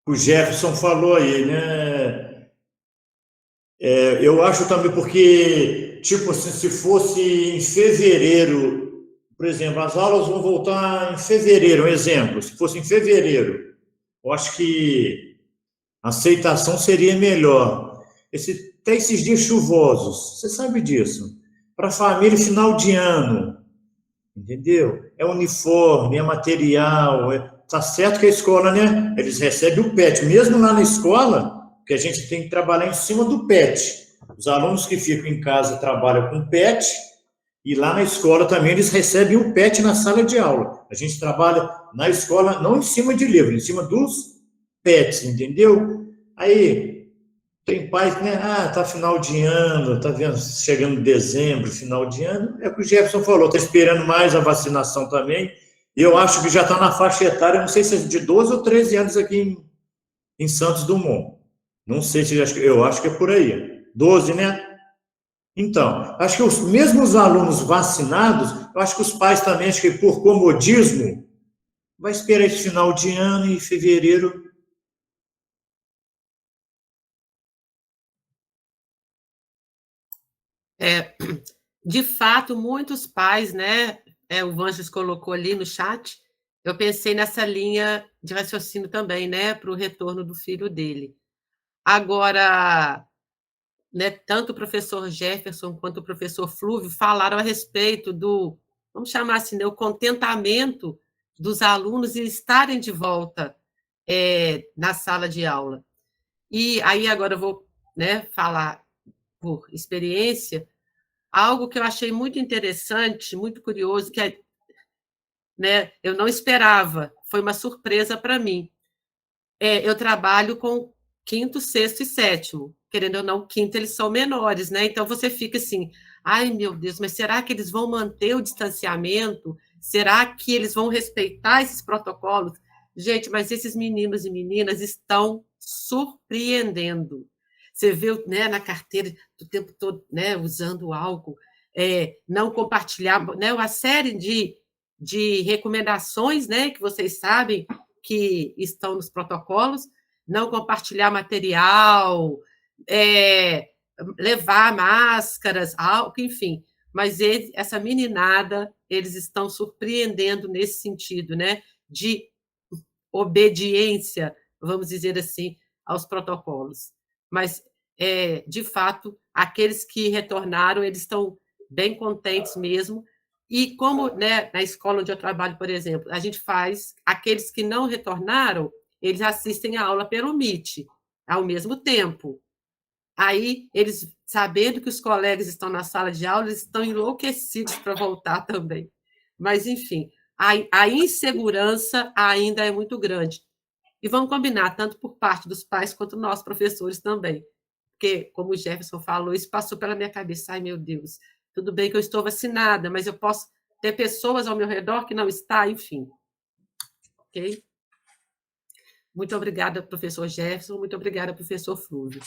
O Jefferson falou aí, né? Eu acho também porque, tipo assim, se fosse em fevereiro, por exemplo, as aulas vão voltar em fevereiro, um exemplo, se fosse em fevereiro, eu acho que a aceitação seria melhor. Até esses dias chuvosos, você sabe disso. Para a família, final de ano, entendeu? É uniforme, é material, tá certo que a escola, né? Eles recebem o PET, mesmo lá na escola, que a gente tem que trabalhar em cima do PET. Os alunos que ficam em casa trabalham com PET e lá na escola também eles recebem o PET na sala de aula. A gente trabalha na escola não em cima de livro, em cima dos PETs, entendeu? Aí tem pais, né? Tá final de ano, tá vendo? Chegando dezembro, final de ano. É o que o Jefferson falou, tá esperando mais a vacinação também. E eu acho que já está na faixa etária, não sei se é de 12 ou 13 anos aqui em Santos Dumont. Não sei se eu acho que é por aí. 12, né? Então, acho que os mesmos alunos vacinados, eu acho que os pais também, acho que por comodismo, vai esperar esse final de ano e fevereiro. De fato, muitos pais, né? O Vanges colocou ali no chat. Eu pensei nessa linha de raciocínio também, né? Para o retorno do filho dele. Agora, né, tanto o professor Jefferson quanto o professor Flúvio falaram a respeito do, vamos chamar assim, né, o contentamento dos alunos em estarem de volta na sala de aula. E aí agora eu vou, né, falar por experiência, algo que eu achei muito interessante, muito curioso, que né, eu não esperava, foi uma surpresa para mim. Eu trabalho com quinto, sexto e sétimo. Querendo ou não, o quinto eles são menores, né? Então você fica assim, ai meu Deus, mas será que eles vão manter o distanciamento? Será que eles vão respeitar esses protocolos? Gente, mas esses meninos e meninas estão surpreendendo. Você vê, né, na carteira o tempo todo, né, usando álcool, não compartilhar, né, uma série de recomendações, né, que vocês sabem que estão nos protocolos, não compartilhar material, levar máscaras, álcool, enfim. Mas essa meninada, eles estão surpreendendo nesse sentido, né, de obediência, vamos dizer assim, aos protocolos. Mas, de fato, aqueles que retornaram, eles estão bem contentes mesmo. E como, né, na escola onde eu trabalho, por exemplo, a gente faz, aqueles que não retornaram, eles assistem a aula pelo Meet, ao mesmo tempo. Aí, eles, sabendo que os colegas estão na sala de aula, eles estão enlouquecidos para voltar também. Mas, enfim, a insegurança ainda é muito grande. E vamos combinar, tanto por parte dos pais quanto nós, professores, também. Porque, como o Jefferson falou, isso passou pela minha cabeça. Ai, meu Deus, tudo bem que eu estou vacinada, mas eu posso ter pessoas ao meu redor que não estão, enfim. Ok? Muito obrigada, professor Jefferson, muito obrigada, professor Flúvio.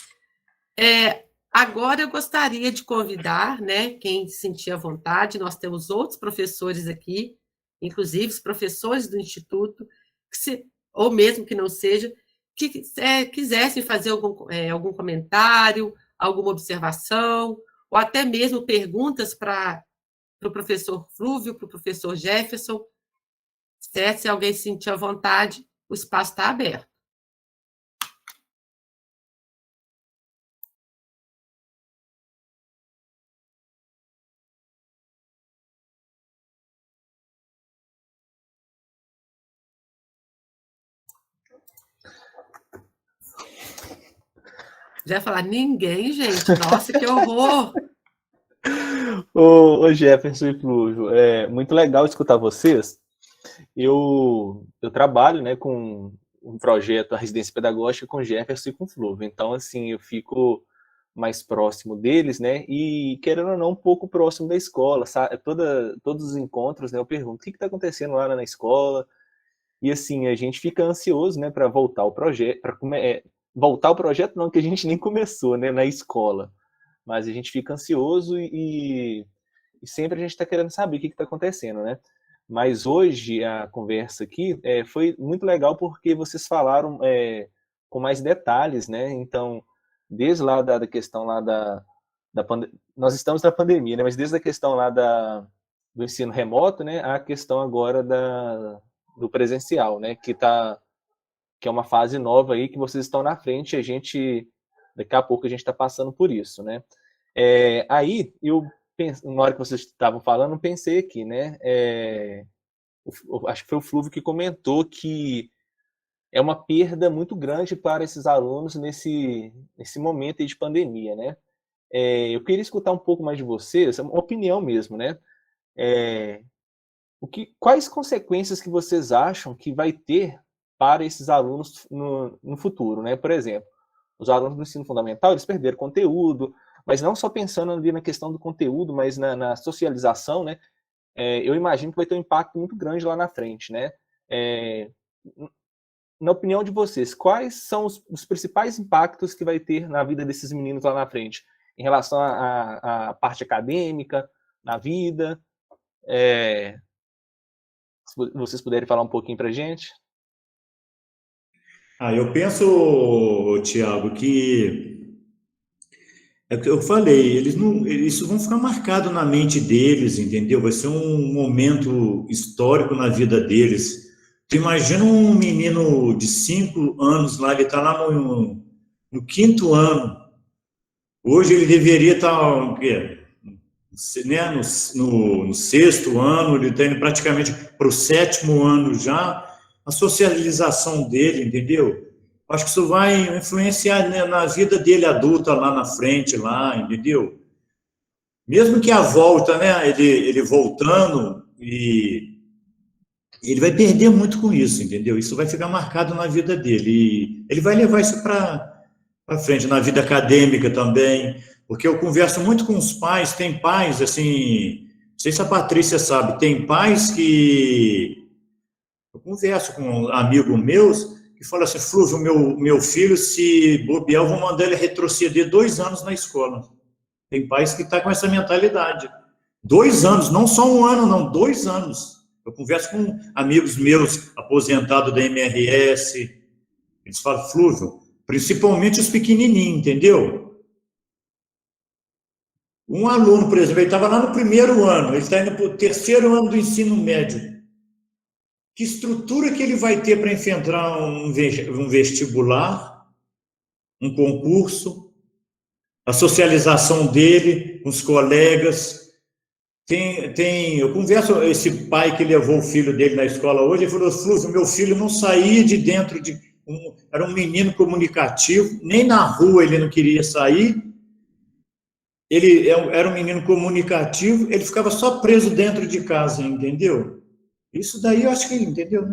Agora eu gostaria de convidar, né, quem se sentir à vontade, nós temos outros professores aqui, inclusive os professores do Instituto, ou mesmo que não seja, que quisessem fazer algum comentário, alguma observação, ou até mesmo perguntas para o professor Flúvio, para o professor Jefferson, certo? Se alguém se sentir à vontade, o espaço está aberto. Já ia falar, ninguém, gente. Nossa, que horror! Ô Jefferson e Flúvio, é muito legal escutar vocês. Eu trabalho, né, com um projeto, a residência pedagógica com Jefferson e com Flúvio. Então, assim, eu fico mais próximo deles, né, e querendo ou não, um pouco próximo da escola, sabe? Todos os encontros, né, eu pergunto, o que está acontecendo lá na escola? E, assim, a gente fica ansioso, né, para voltar o projeto, voltar o projeto não, que a gente nem começou, né, na escola. Mas a gente fica ansioso e sempre a gente está querendo saber o que está acontecendo, né? Mas hoje a conversa aqui foi muito legal porque vocês falaram com mais detalhes, né? Então, desde lá da questão lá nós estamos na pandemia, né? Mas desde a questão lá do ensino remoto, né? A questão agora do presencial, né? Que é uma fase nova aí que vocês estão na frente e daqui a pouco a gente está passando por isso, né? Aí, na hora que vocês estavam falando, pensei aqui, né? Acho que foi o Flúvio que comentou que é uma perda muito grande para esses alunos nesse momento aí de pandemia, né? Eu queria escutar um pouco mais de vocês, uma opinião mesmo, né? Quais consequências que vocês acham que vai ter para esses alunos no futuro, né? Por exemplo, os alunos do ensino fundamental, eles perderam conteúdo, mas não só pensando ali na questão do conteúdo, mas na socialização, né? Eu imagino que vai ter um impacto muito grande lá na frente, né? Na opinião de vocês, quais são os principais impactos que vai ter na vida desses meninos lá na frente, em relação à parte acadêmica, na vida? Se vocês puderem falar um pouquinho para a gente. Eu penso, Tiago, que é o que eu falei, isso vão ficar marcado na mente deles, entendeu? Vai ser um momento histórico na vida deles. Tu imagina um menino de 5 anos lá, ele está lá no quinto ano. Hoje ele deveria estar, o quê? Né, no sexto ano, ele está indo praticamente para o sétimo ano já. A socialização dele, entendeu? Acho que isso vai influenciar, né, na vida dele adulta lá na frente, lá, entendeu? Mesmo que a volta, né, ele voltando, e ele vai perder muito com isso, entendeu? Isso vai ficar marcado na vida dele. E ele vai levar isso para frente, na vida acadêmica também, porque eu converso muito com os pais, tem pais, assim, não sei se a Patrícia sabe, tem pais que eu converso com amigos meus que falam assim, Flúvio, meu filho, se bobear, eu vou mandar ele retroceder 2 anos na escola. Tem pais que estão com essa mentalidade. 2 anos, não só 1 ano, não, 2 anos. Eu converso com amigos meus aposentados da MRS, eles falam, Flúvio, principalmente os pequenininhos, entendeu? Um aluno, por exemplo, ele estava lá no primeiro ano, ele está indo para o terceiro ano do ensino médio. Que estrutura que ele vai ter para enfrentar um vestibular, um concurso, a socialização dele com os colegas? Eu converso, esse pai que levou o filho dele na escola hoje, ele falou, Flúvio, meu filho não saía de dentro era um menino comunicativo, nem na rua ele não queria sair, ele era um menino comunicativo, ele ficava só preso dentro de casa, entendeu? Isso daí eu acho que, entendeu?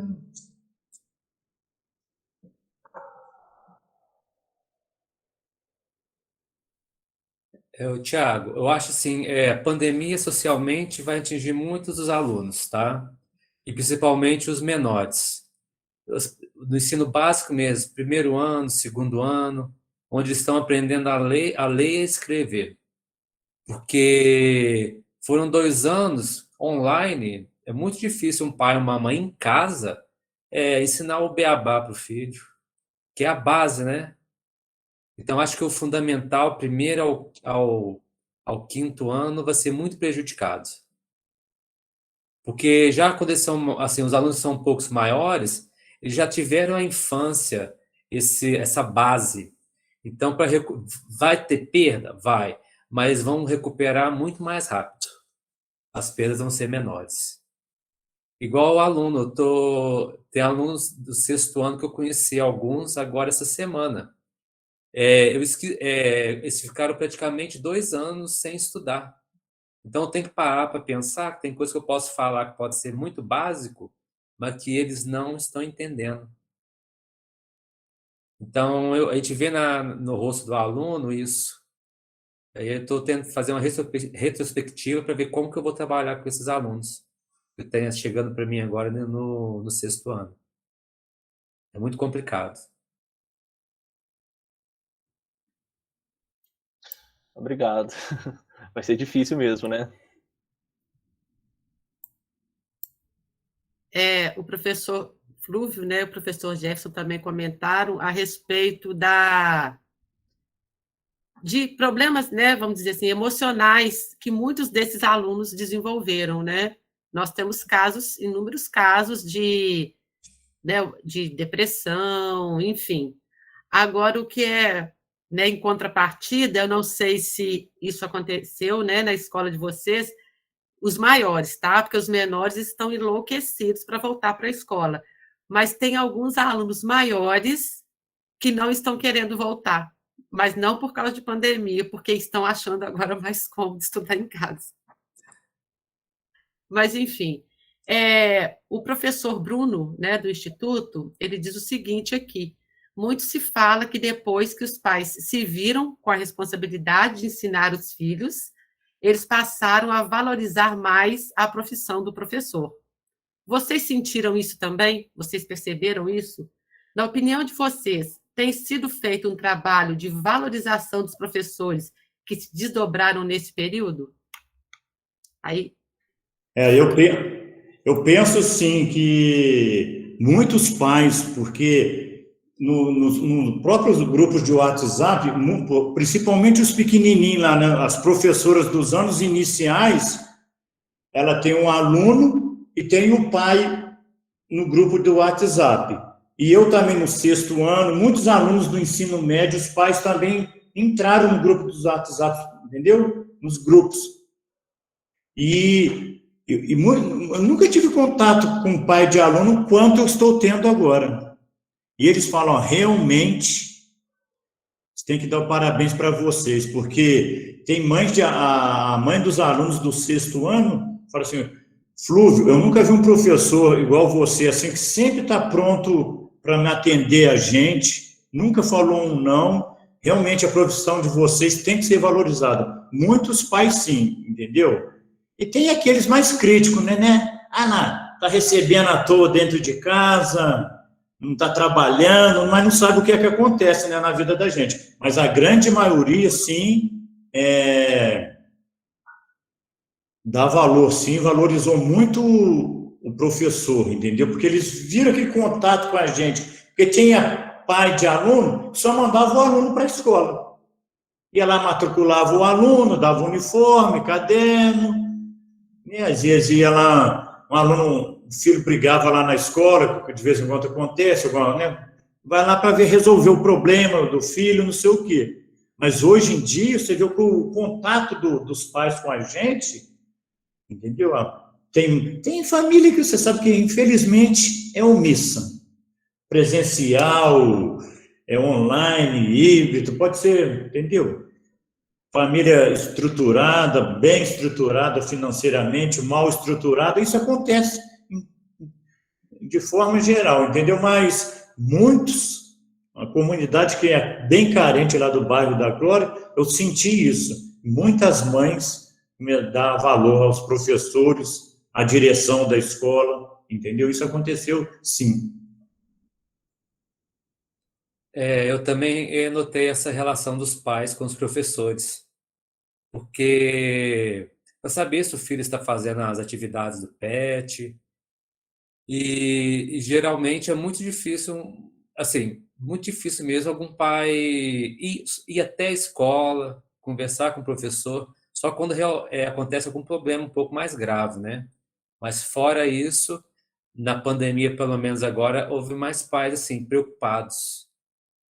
Tiago, eu acho assim, a pandemia socialmente vai atingir muitos dos alunos, tá? E principalmente os menores. No ensino básico mesmo, primeiro ano, segundo ano, onde estão aprendendo a ler e a escrever. Porque foram 2 anos online, é muito difícil um pai ou uma mãe em casa ensinar o beabá para o filho. que é a base, né? Então, acho que o fundamental, primeiro ao quinto ano, vai ser muito prejudicado. Porque já quando eles são, assim, os alunos são um poucos maiores, eles já tiveram a infância, essa base. Então, vai ter perda? Vai. Mas vão recuperar muito mais rápido. As perdas vão ser menores. Igual o aluno, tem alunos do sexto ano que eu conheci alguns agora essa semana. Eles ficaram praticamente 2 anos sem estudar. Então, eu tenho que parar para pensar que tem coisa que eu posso falar que pode ser muito básico, mas que eles não estão entendendo. Então, a gente vê no rosto do aluno isso. Aí eu estou tentando fazer uma retrospectiva para ver como que eu vou trabalhar com esses alunos que estão chegando para mim agora no sexto ano. É muito complicado. Obrigado. Vai ser difícil mesmo, né? O professor Flúvio, né, o professor Jefferson também comentaram a respeito de problemas, né, vamos dizer assim, emocionais que muitos desses alunos desenvolveram, né? Nós temos inúmeros casos né, de depressão, enfim. Agora, o que é, né, em contrapartida, eu não sei se isso aconteceu, né, na escola de vocês, os maiores, tá? Porque os menores estão enlouquecidos para voltar para a escola. Mas tem alguns alunos maiores que não estão querendo voltar, mas não por causa de pandemia, porque estão achando agora mais cômodo estudar em casa. Mas, enfim, o professor Bruno, né, do Instituto, ele diz o seguinte aqui: muito se fala que depois que os pais se viram com a responsabilidade de ensinar os filhos, eles passaram a valorizar mais a profissão do professor. Vocês sentiram isso também? Vocês perceberam isso? Na opinião de vocês, tem sido feito um trabalho de valorização dos professores que se desdobraram nesse período? Aí, Eu penso sim que muitos pais, porque nos próprios grupos de WhatsApp, principalmente os pequenininhos lá, né, as professoras dos anos iniciais, ela tem um aluno e tem o pai no grupo do WhatsApp. E eu também no sexto ano, muitos alunos do ensino médio, os pais também entraram no grupo dos WhatsApp, entendeu? Nos grupos. Eu nunca tive contato com pai de aluno quanto eu estou tendo agora. E eles falam, realmente, tem que dar parabéns para vocês, porque tem a mãe dos alunos do sexto ano fala assim, Flúvio, eu nunca vi um professor igual você, assim, que sempre está pronto para me atender a gente, nunca falou um não, realmente a profissão de vocês tem que ser valorizada. Muitos pais sim, entendeu? E tem aqueles mais críticos, né? Ah, não, está recebendo à toa dentro de casa, não está trabalhando, mas não sabe o que é que acontece, né, na vida da gente. Mas a grande maioria, sim, dá valor, sim, valorizou muito o professor, entendeu? Porque eles viram aquele contato com a gente. Porque tinha pai de aluno, só mandava o aluno para a escola. Ia lá, matriculava o aluno, dava uniforme, caderno, e às vezes ia lá, um aluno, o filho brigava lá na escola, que de vez em quando acontece, né? Vai lá para resolver o problema do filho, não sei o quê. Mas hoje em dia, você vê que o contato dos pais com a gente, entendeu? Tem família que você sabe que, infelizmente, é omissa. Presencial, online, híbrido, pode ser, entendeu? Família estruturada, bem estruturada financeiramente, mal estruturada, isso acontece de forma geral, entendeu? Mas muitos, a comunidade que é bem carente lá do bairro da Glória, eu senti isso. Muitas mães me dão valor aos professores, à direção da escola, entendeu? Isso aconteceu, sim. Eu também notei essa relação dos pais com os professores, porque para saber se o filho está fazendo as atividades do PET, e geralmente é muito difícil, assim, muito difícil mesmo algum pai ir até a escola, conversar com o professor, só quando acontece algum problema um pouco mais grave, né? Mas fora isso, na pandemia, pelo menos agora, houve mais pais assim preocupados,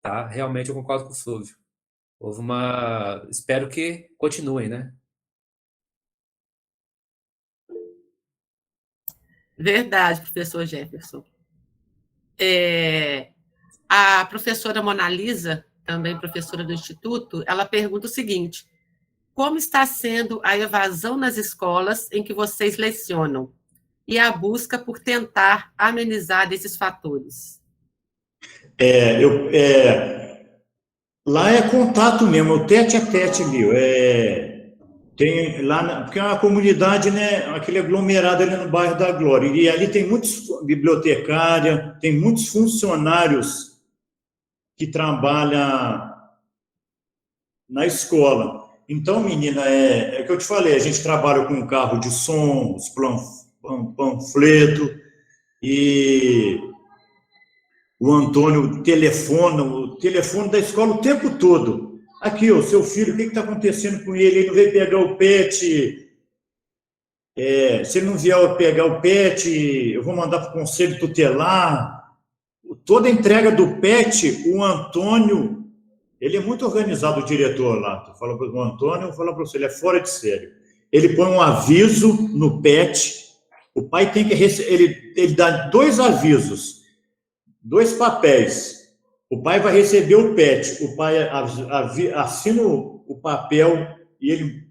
tá? Realmente eu concordo com o Flúvio. Houve uma, espero que continuem, né? Verdade, professor Jefferson. A professora Mona Lisa, também professora do Instituto, ela pergunta o seguinte: como está sendo a evasão nas escolas em que vocês lecionam e a busca por tentar amenizar esses fatores? Lá é contato mesmo, o tete a tete, meu. Tem lá, porque é uma comunidade, né? Aquele aglomerado ali no bairro da Glória. E ali tem muitos bibliotecários, tem muitos funcionários que trabalham na escola. Então, menina, é o que eu te falei, a gente trabalha com carro de som, os panfletos, e o Antônio telefona, o telefone da escola o tempo todo. Aqui, o seu filho, o que está acontecendo com ele? Ele não veio pegar o pet. Se ele não vier pegar o pet, eu vou mandar para o conselho tutelar. Toda a entrega do pet, o Antônio, ele é muito organizado, o diretor lá. Tu fala para o Antônio, eu falo para você, ele é fora de sério. Ele põe um aviso no pet, o pai tem que ele dá 2 avisos, 2 papéis. O pai vai receber o pet, o pai assina o papel e ele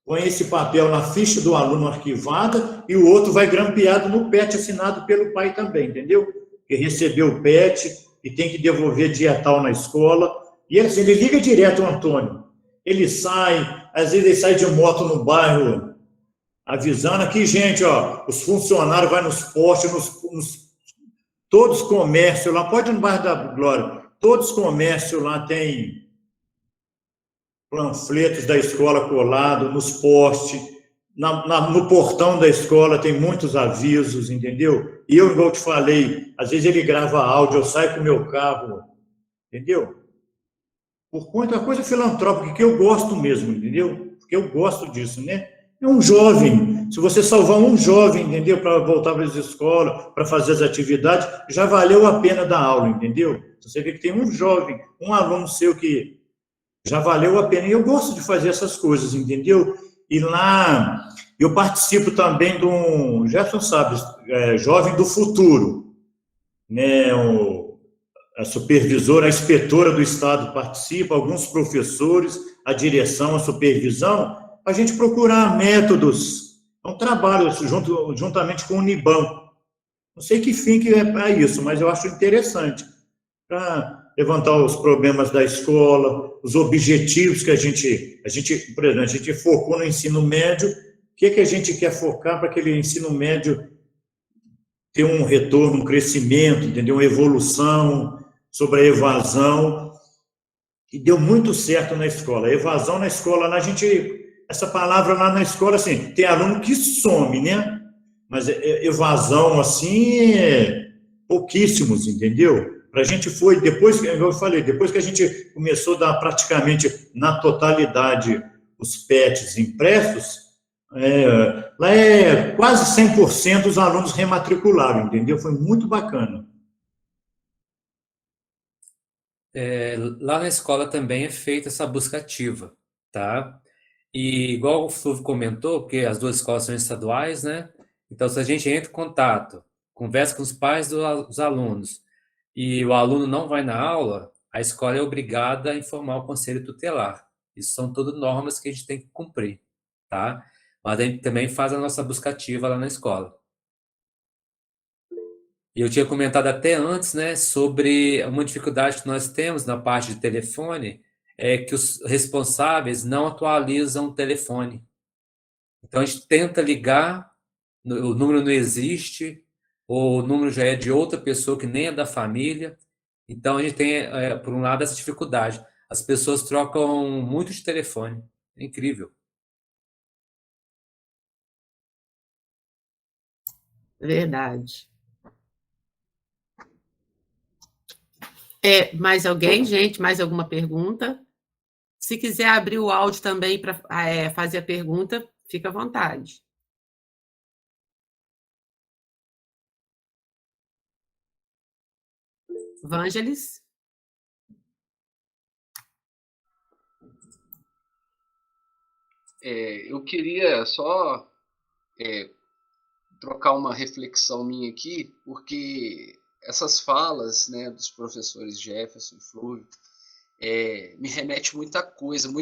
põe esse papel na ficha do aluno arquivada e o outro vai grampeado no pet assinado pelo pai também, entendeu? Que recebeu o pet e tem que devolver dia tal na escola. E assim, ele liga direto ao Antônio. Ele sai, às vezes ele sai de moto no bairro, avisando aqui, gente, ó, os funcionários vão nos postos, todos os comércios lá, pode ir no bairro da Glória, todos os comércios lá tem panfletos da escola colado nos postes, no portão da escola tem muitos avisos, entendeu? E eu, igual eu te falei, às vezes ele grava áudio, eu saio com o meu carro, entendeu? Por conta da coisa filantrópica, que eu gosto mesmo, entendeu? Porque eu gosto disso, né? É um jovem, se você salvar um jovem, entendeu? Para voltar para as escolas, para fazer as atividades, já valeu a pena dar aula, entendeu? Você vê que tem um jovem, um aluno seu que já valeu a pena. E eu gosto de fazer essas coisas, entendeu? E lá eu participo também de um, Jefferson sabe, Jovem do Futuro, né? A supervisora, a inspetora do Estado participa, alguns professores, a direção, a supervisão, a gente procurar métodos. É um trabalho juntamente com o Unibam. Não sei que fim que é para isso, mas eu acho interessante para levantar os problemas da escola, os objetivos que a gente, por exemplo, a gente focou no ensino médio, o que a gente quer focar para aquele ensino médio ter um retorno, um crescimento, entendeu? Uma evolução sobre a evasão, e deu muito certo na escola. A evasão na escola, lá a gente, essa palavra lá na escola, assim, tem aluno que some, né? Mas evasão, assim, pouquíssimos, entendeu? Para a gente foi, depois, como eu falei, depois que a gente começou a dar praticamente na totalidade os PETs impressos, lá é quase 100% os alunos rematricularam, entendeu? Foi muito bacana. Lá na escola também é feita essa busca ativa, tá? E igual o Flávio comentou, porque as duas escolas são estaduais, né? Então, se a gente entra em contato, conversa com os pais dos alunos e o aluno não vai na aula, a escola é obrigada a informar o conselho tutelar. Isso são tudo normas que a gente tem que cumprir, tá? Mas a gente também faz a nossa busca ativa lá na escola. E eu tinha comentado até antes, né, sobre uma dificuldade que nós temos na parte de telefone, é que os responsáveis não atualizam o telefone. Então a gente tenta ligar, o número não existe, ou o número já é de outra pessoa que nem é da família. Então a gente tem, por um lado, essa dificuldade. As pessoas trocam muito de telefone. É incrível. Verdade. Mais alguém, gente? Mais alguma pergunta? Se quiser abrir o áudio também para fazer a pergunta, fica à vontade. Vângelis? Eu queria só trocar uma reflexão minha aqui, porque essas falas, né, dos professores Jefferson e Flúvio, me remete muita coisa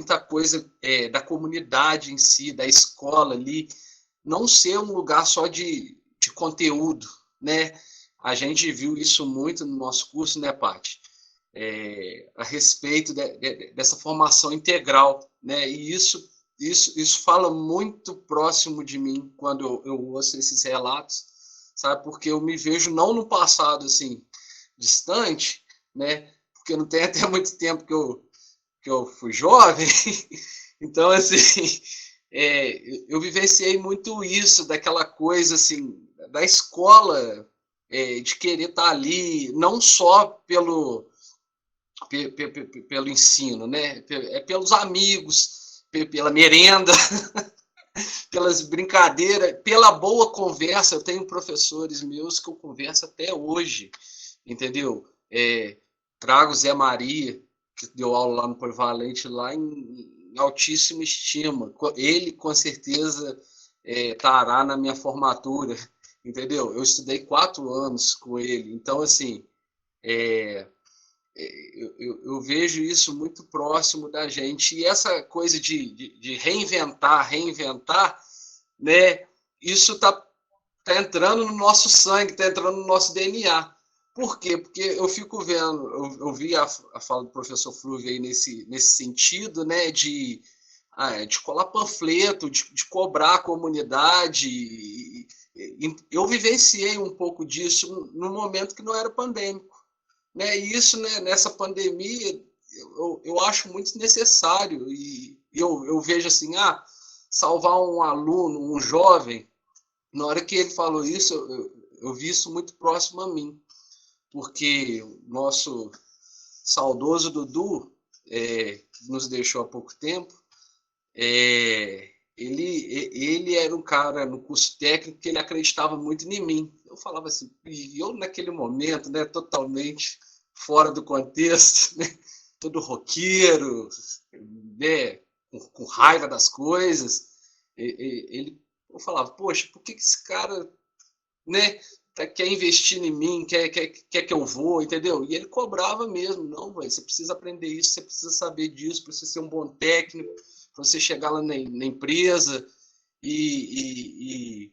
da comunidade em si, da escola ali, não ser um lugar só de conteúdo, né? A gente viu isso muito no nosso curso, né, Paty? A respeito dessa formação integral, né? E isso fala muito próximo de mim quando eu ouço esses relatos, sabe? Porque eu me vejo não no passado assim distante, né? Porque não tem até muito tempo que eu fui jovem, então assim eu vivenciei muito isso, daquela coisa assim da escola, de querer estar ali, não só pelo ensino, né? Pelos amigos, pela merenda, pelas brincadeiras, pela boa conversa. Eu tenho professores meus que eu converso até hoje, entendeu? Trago Zé Maria, que deu aula lá no Polivalente, lá em altíssima estima. Ele, com certeza, estará na minha formatura, entendeu? Eu estudei 4 anos com ele. Então, assim, eu vejo isso muito próximo da gente. E essa coisa de reinventar, né? Isso está entrando no nosso sangue, está entrando no nosso DNA. Por quê? Porque eu fico vendo, eu vi a fala do professor Flúvio aí nesse sentido, né, de colar panfleto, de cobrar a comunidade. Eu vivenciei um pouco disso no momento que não era pandêmico, né? E isso, né, nessa pandemia, eu acho muito necessário. E eu vejo assim, salvar um aluno, um jovem, na hora que ele falou isso, eu vi isso muito próximo a mim, porque o nosso saudoso Dudu, que nos deixou há pouco tempo, ele era um cara no curso técnico que ele acreditava muito em mim. Eu falava assim, e eu naquele momento, né, totalmente fora do contexto, né, todo roqueiro, né, com raiva das coisas, eu falava, poxa, por que esse cara, né, quer investir em mim, quer que eu vou, entendeu? E ele cobrava mesmo, não, véio, você precisa aprender isso, você precisa saber disso, precisa ser um bom técnico, para você chegar lá na empresa e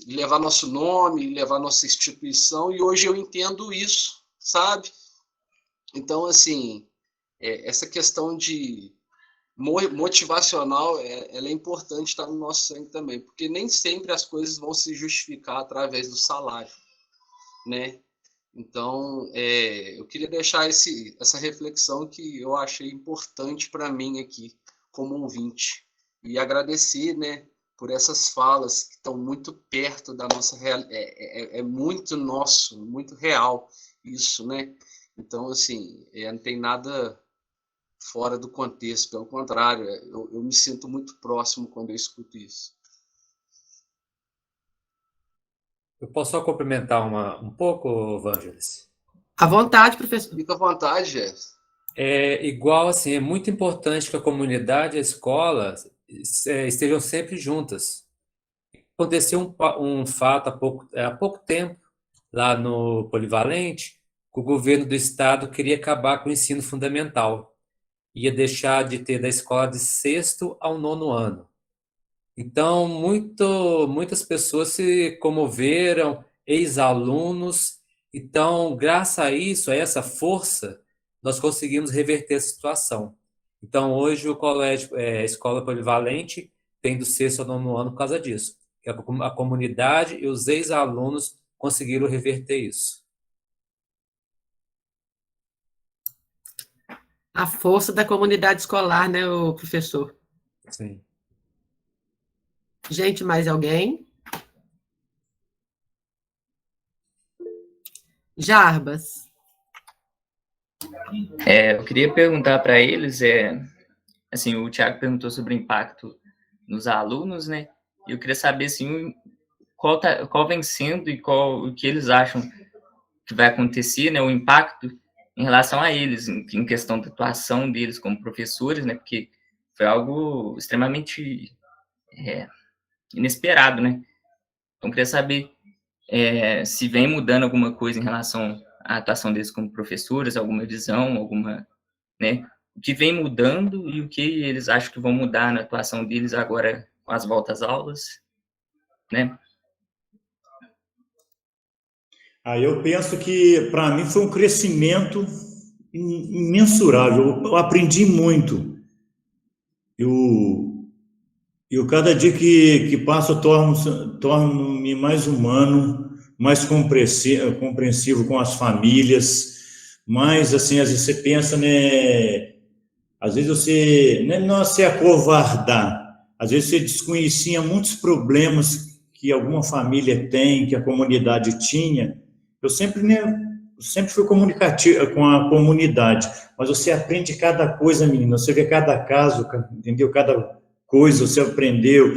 levar nosso nome, levar nossa instituição, e hoje eu entendo isso, sabe? Então, assim, essa questão de motivacional, ela é importante estar no nosso sangue também, porque nem sempre as coisas vão se justificar através do salário, né? Então, eu queria deixar essa reflexão que eu achei importante para mim aqui, como ouvinte, e agradecer, né, por essas falas que estão muito perto da nossa realidade, muito nosso, muito real isso, né? Então, assim, não tem nada fora do contexto, pelo contrário, eu me sinto muito próximo quando eu escuto isso. Eu posso só complementar um pouco, Vangelis? À vontade, professor. Fica à vontade, Jéssica. Igual assim, é muito importante que a comunidade e a escola estejam sempre juntas. Aconteceu um fato há pouco tempo, lá no Polivalente, que o governo do estado queria acabar com o ensino fundamental. Ia deixar de ter da escola de 6º ao 9º ano. Então, muitas pessoas se comoveram, ex-alunos. Então, graças a isso, a essa força, nós conseguimos reverter a situação. Então, hoje o colégio, a escola polivalente, tem do 6º ao 9º ano por causa disso. A comunidade e os ex-alunos conseguiram reverter isso. A força da comunidade escolar, né, o professor? Sim. Gente, mais alguém? Jarbas. Eu queria perguntar para eles, assim, o Thiago perguntou sobre o impacto nos alunos, né? E eu queria saber, assim, qual vem sendo e o que eles acham que vai acontecer, né? O impacto em relação a eles, em questão da atuação deles como professores, né? Porque foi algo extremamente inesperado, né? Então, eu queria saber se vem mudando alguma coisa em relação à atuação deles como professores, alguma visão, né? O que vem mudando e o que eles acham que vão mudar na atuação deles agora com as voltas às aulas, né? Eu penso que, para mim, foi um crescimento imensurável. Eu aprendi muito. Eu cada dia que passa, eu torno-me mais humano, mais compreensivo com as famílias, mais, assim, às vezes você pensa, né? Às vezes você, não é se acovardar, às vezes você desconhecia muitos problemas que alguma família tem, que a comunidade tinha. Eu sempre, né, sempre fui comunicativo com a comunidade, mas você aprende cada coisa, menina, você vê cada caso, entendeu? Cada coisa você aprendeu,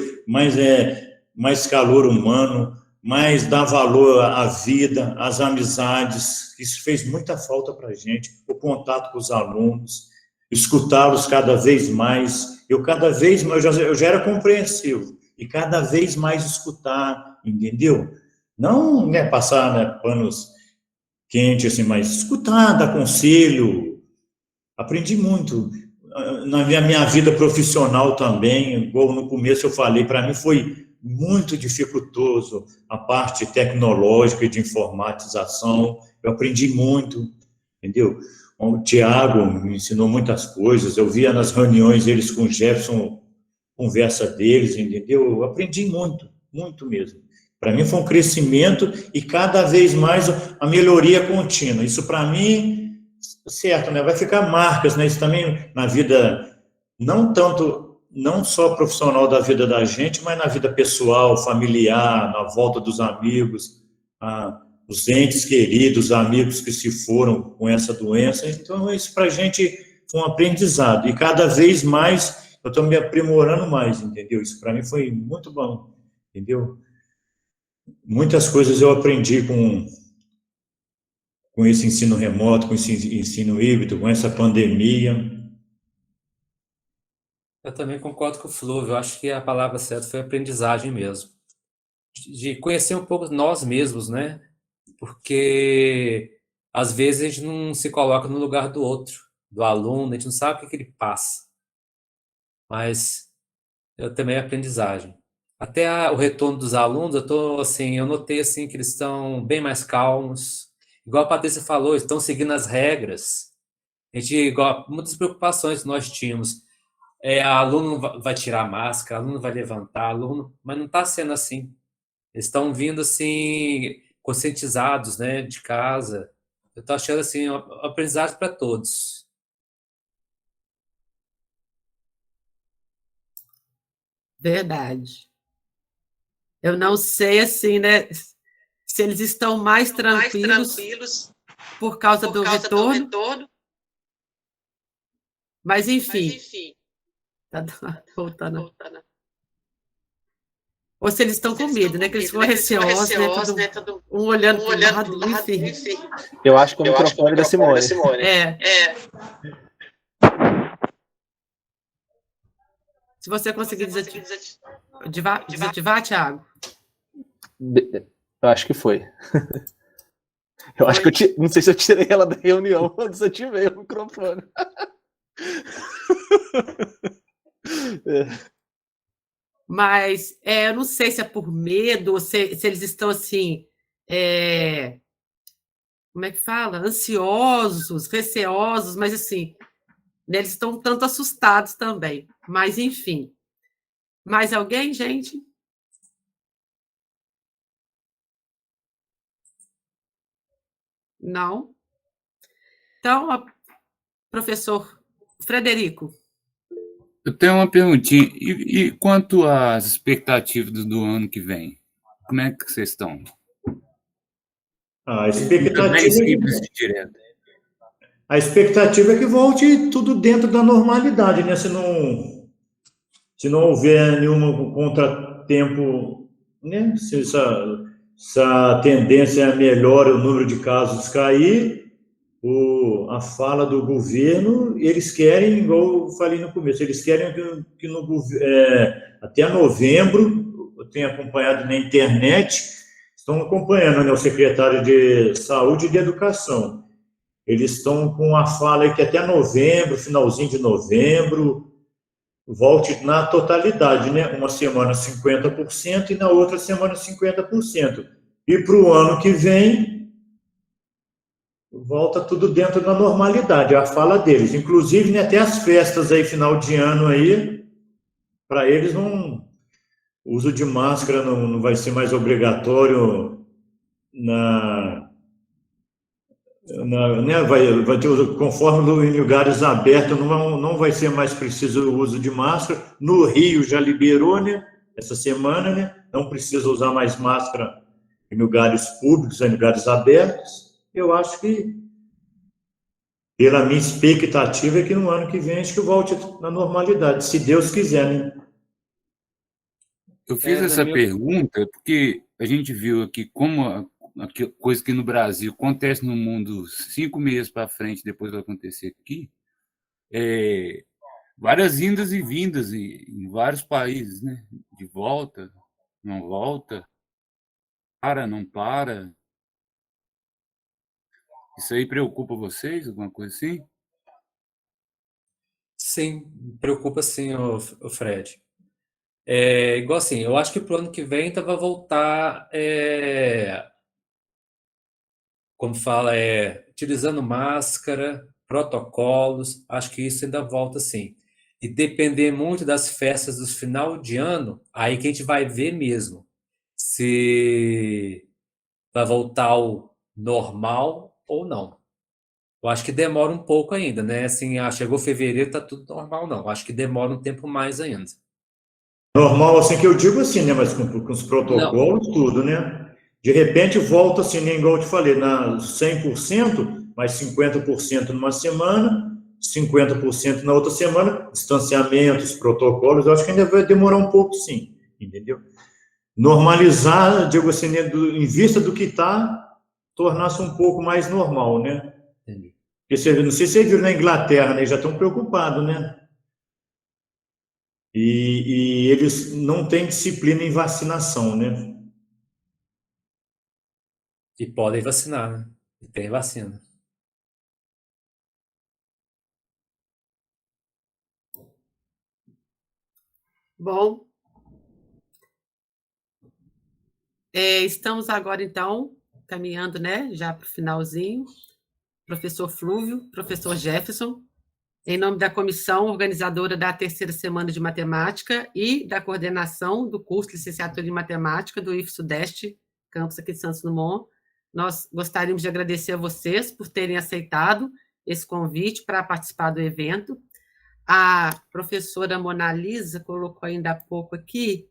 mais calor humano, mais dar valor à vida, às amizades. Isso fez muita falta para a gente, o contato com os alunos, escutá-los cada vez mais. Cada vez mais, eu já era compreensivo, e cada vez mais escutar, entendeu? Não, né, passar, né, panos quentes, assim, mas escutar, dar conselho. Aprendi muito. Na minha vida profissional também, igual no começo eu falei, para mim foi muito dificultoso a parte tecnológica e de informatização. Eu aprendi muito, entendeu? O Tiago me ensinou muitas coisas, eu via nas reuniões eles com o Jefferson, conversa deles, entendeu? Eu aprendi muito, muito mesmo. Para mim foi um crescimento e cada vez mais a melhoria contínua. Isso para mim, certo, né? Vai ficar marcas, né? Isso também na vida, não só profissional da vida da gente, mas na vida pessoal, familiar, na volta dos amigos, os entes queridos, amigos que se foram com essa doença. Então, isso para a gente foi um aprendizado. E cada vez mais eu estou me aprimorando mais, entendeu? Isso para mim foi muito bom, entendeu? Muitas coisas eu aprendi com esse ensino remoto, com esse ensino híbrido, com essa pandemia. Eu também concordo com o Flúvio, eu acho que a palavra certa foi aprendizagem mesmo. De conhecer um pouco nós mesmos, né? Porque às vezes a gente não se coloca no lugar do outro, do aluno, a gente não sabe o que ele passa. Mas eu também é aprendizagem. Até o retorno dos alunos, eu notei assim que eles estão bem mais calmos. Igual a Patrícia falou, estão seguindo as regras. Igual muitas preocupações que nós tínhamos. Aluno vai tirar a máscara, aluno vai levantar, mas não está sendo assim. Eles estão vindo assim conscientizados, né, de casa. Eu estou achando assim um aprendizado para todos. Verdade. Eu não sei, assim, né, se eles estão mais tranquilos por causa do retorno, mas enfim, tá voltando. Ou se eles estão com medo, né, que eles ficam receosos, né, um olhando para o lado, enfim. Eu acho que o microfone da Simone. Se você conseguir desativar, Thiago. Eu acho que foi. Eu acho que não sei se eu tirei ela da reunião ou desativei o microfone. Mas eu não sei se é por medo ou se eles estão assim, como é que fala? Ansiosos, receosos, mas assim, né, eles estão tanto assustados também. Mas enfim. Mais alguém, gente? Não? Então, professor Frederico. Eu tenho uma perguntinha. E quanto às expectativas do ano que vem? Como é que vocês estão? A expectativa... Bem simples e direto. A expectativa é que volte tudo dentro da normalidade, né? Se não houver nenhum contratempo, né? Se essa tendência melhora, o número de casos cair, a fala do governo, eles querem, igual eu falei no começo, eles querem que até novembro, eu tenho acompanhado na internet, estão acompanhando, né, o secretário de Saúde e de Educação. Eles estão com a fala aí que até novembro, finalzinho de novembro, volte na totalidade, né? Uma semana 50% e na outra semana 50%. E para o ano que vem, volta tudo dentro da normalidade, é a fala deles. Inclusive, né, até as festas aí, final de ano aí, para eles o uso de máscara não vai ser mais obrigatório né, vai ter, conforme em lugares abertos, não vai ser mais preciso o uso de máscara. No Rio já liberou, né, essa semana, né, não precisa usar mais máscara em lugares públicos, em lugares abertos. Eu acho que, pela minha expectativa, é que no ano que vem acho que volte na normalidade, se Deus quiser, né? Eu fiz essa pergunta porque a gente viu aqui como coisa que no Brasil acontece no mundo 5 meses para frente, depois vai acontecer aqui, várias indas e vindas em vários países, né? De volta, não volta, não para. Isso aí preocupa vocês, alguma coisa assim? Sim, preocupa sim, o Fred. Igual assim, eu acho que pro ano que vem vai voltar, como fala, utilizando máscara, protocolos, acho que isso ainda volta sim. E depender muito das festas do final de ano, aí que a gente vai ver mesmo se vai voltar ao normal ou não. Eu acho que demora um pouco ainda, né? Assim, chegou fevereiro, tá tudo normal, não. Eu acho que demora um tempo mais ainda. Normal, assim, que eu digo assim, né? Mas com os protocolos, Não. tudo, né? De repente volta, assim, nem igual eu te falei, na 100%, mais 50% numa semana, 50% na outra semana, distanciamentos, protocolos, eu acho que ainda vai demorar um pouco, sim, entendeu? Normalizar, digo assim, né, em vista do que está, tornar-se um pouco mais normal, né? Entendi. Porque não sei se você viu na Inglaterra, né? Já estão preocupados, né? E eles não têm disciplina em vacinação, né? E podem vacinar, né? E tem vacina. Bom, estamos agora, então, caminhando, né, já para o finalzinho. Professor Flúvio, professor Jefferson, em nome da comissão organizadora da terceira semana de matemática e da coordenação do curso de licenciatura em matemática do IF Sudeste, campus aqui de Santos Dumont, nós gostaríamos de agradecer a vocês por terem aceitado esse convite para participar do evento. A professora Mona Lisa colocou ainda há pouco aqui,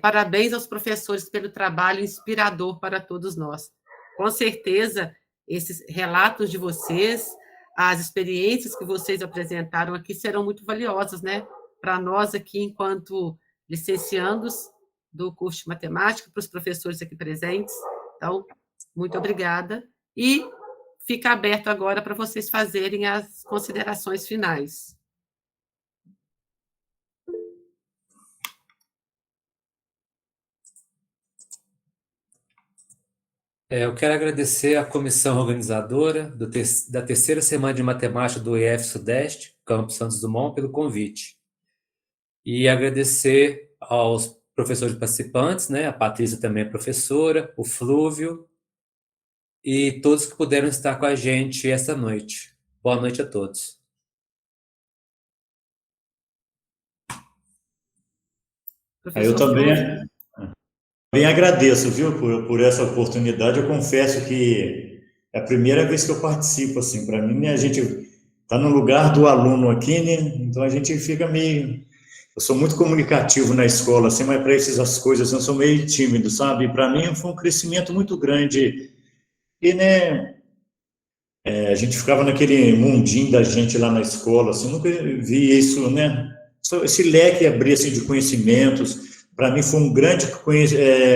parabéns aos professores pelo trabalho inspirador para todos nós. Com certeza, esses relatos de vocês, as experiências que vocês apresentaram aqui serão muito valiosas, né? Para nós aqui, enquanto licenciandos do curso de matemática, para os professores aqui presentes. Então, muito obrigada. E fica aberto agora para vocês fazerem as considerações finais. Eu quero agradecer à comissão organizadora da terceira semana de matemática do IF Sudeste, Campus Santos Dumont, pelo convite. E agradecer aos professores participantes, né? A Patrícia também é professora, o Flúvio, e todos que puderam estar com a gente esta noite. Boa noite a todos. Eu também agradeço, viu, por essa oportunidade. Eu confesso que é a primeira vez que eu participo, assim, para mim, né, a gente está no lugar do aluno aqui, né, então a gente fica meio... Eu sou muito comunicativo na escola, assim, mas para essas coisas eu sou meio tímido, sabe? Para mim foi um crescimento muito grande. E, né, A gente ficava naquele mundinho da gente lá na escola, assim, nunca vi isso, né? Esse leque abrir assim, de conhecimentos, para mim foi um grande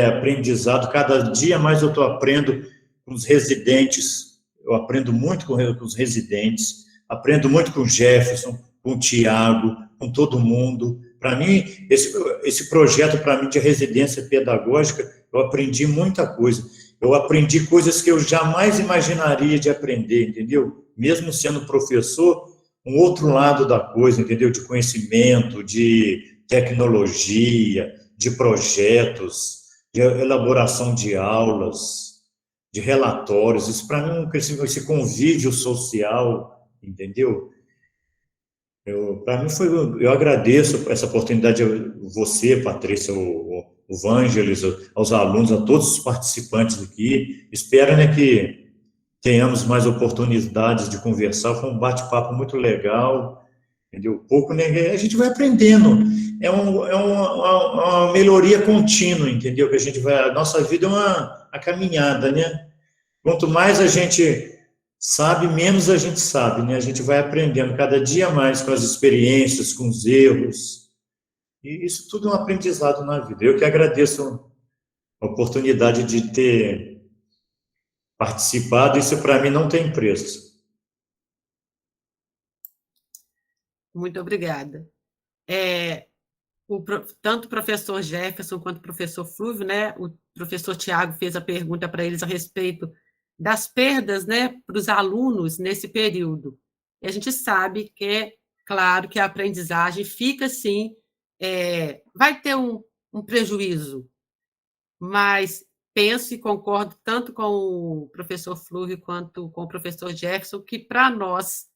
aprendizado. Cada dia mais eu estou aprendendo com os residentes, eu aprendo muito com os residentes, aprendo muito com o Jefferson, com o Tiago, com todo mundo. Para mim, esse projeto para mim de residência pedagógica, eu aprendi muita coisa. Eu aprendi coisas que eu jamais imaginaria de aprender, entendeu? Mesmo sendo professor, um outro lado da coisa, entendeu? De conhecimento, de tecnologia, de projetos, de elaboração de aulas, de relatórios. Isso para mim, esse convívio social, entendeu? Para mim foi, eu agradeço essa oportunidade a você, Patrícia, o Vangelis, aos alunos, a todos os participantes aqui. Espero, né, que tenhamos mais oportunidades de conversar. Foi um bate-papo muito legal, entendeu? Pouco, né, a gente vai aprendendo. É uma melhoria contínua, entendeu? Que a gente vai, a nossa vida é uma caminhada, né? Quanto mais a gente sabe, menos a gente sabe, né? A gente vai aprendendo cada dia mais com as experiências, com os erros. E isso tudo é um aprendizado na vida. Eu que agradeço a oportunidade de ter participado. Isso para mim não tem preço. Muito obrigada. Tanto o professor Jefferson quanto o professor Flúvio, né? O professor Tiago fez a pergunta para eles a respeito das perdas, né, para os alunos nesse período. E a gente sabe que é claro que a aprendizagem fica, sim, vai ter um prejuízo, mas penso e concordo tanto com o professor Flúvio quanto com o professor Jefferson, que para nós,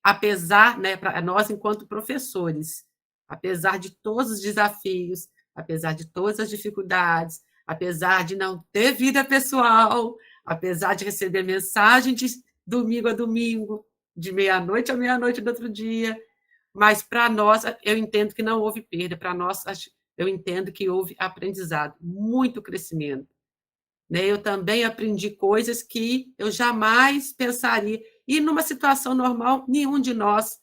apesar, né, para nós enquanto professores, apesar de todos os desafios, apesar de todas as dificuldades, apesar de não ter vida pessoal, apesar de receber mensagem de domingo a domingo, de meia-noite a meia-noite do outro dia, mas para nós, eu entendo que não houve perda, para nós, eu entendo que houve aprendizado, muito crescimento. Eu também aprendi coisas que eu jamais pensaria, e numa situação normal, nenhum de nós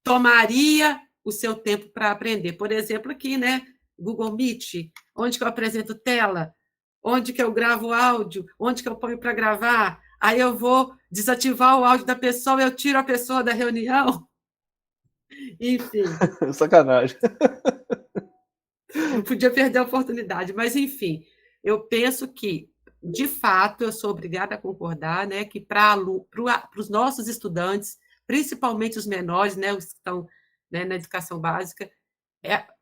tomaria o seu tempo para aprender. Por exemplo, aqui, né, Google Meet, onde que eu apresento tela, onde que eu gravo áudio, onde que eu ponho para gravar, aí eu vou desativar o áudio da pessoa, eu tiro a pessoa da reunião. Enfim. Sacanagem. Não podia perder a oportunidade, mas, enfim, eu penso que, de fato, eu sou obrigada a concordar, né, que para os nossos estudantes, principalmente os menores, né, os que estão, né, na educação básica,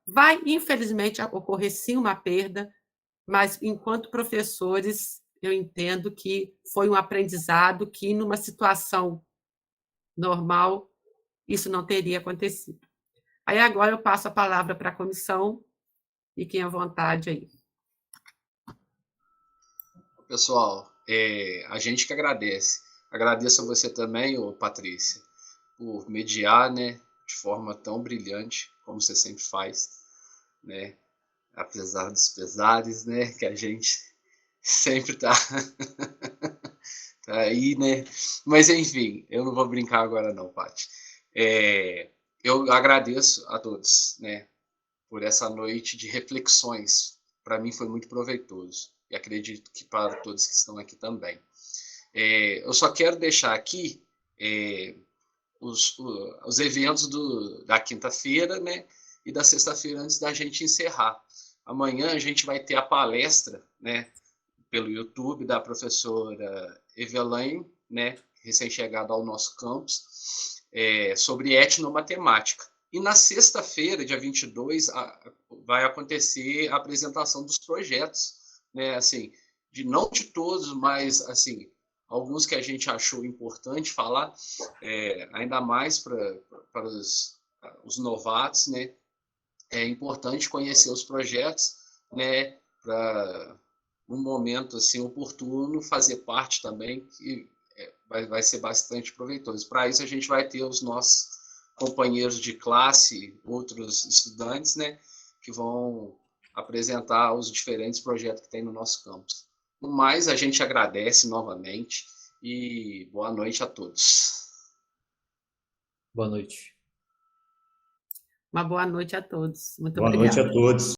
vai, infelizmente, ocorrer, sim, uma perda, mas, enquanto professores, eu entendo que foi um aprendizado que, numa situação normal, isso não teria acontecido. Aí, agora, eu passo a palavra para a comissão, fiquem à vontade aí. Pessoal, a gente que agradece. Agradeço a você também, Patrícia, por mediar, né, de forma tão brilhante, como você sempre faz, né? Apesar dos pesares, né, que a gente sempre tá aí, né? Mas, enfim, eu não vou brincar agora não, Paty. Eu agradeço a todos, né, por essa noite de reflexões. Para mim foi muito proveitoso, e acredito que para todos que estão aqui também. Eu só quero deixar aqui os eventos da quinta-feira, né, e da sexta-feira, antes da gente encerrar. Amanhã a gente vai ter a palestra, né, pelo YouTube, da professora Eveline, né, recém-chegada ao nosso campus, sobre etnomatemática. E na sexta-feira, dia 22, vai acontecer a apresentação dos projetos, né, assim, não de todos, mas, assim, alguns que a gente achou importante falar, ainda mais para os novatos, né. É importante conhecer os projetos, né, para um momento assim oportuno fazer parte também, que vai ser bastante proveitoso. Para isso a gente vai ter os nossos companheiros de classe, outros estudantes, né, que vão apresentar os diferentes projetos que tem no nosso campus. No mais, a gente agradece novamente, e boa noite a todos. Boa noite. Uma boa noite a todos. Muito Boa noite obrigada. a todos.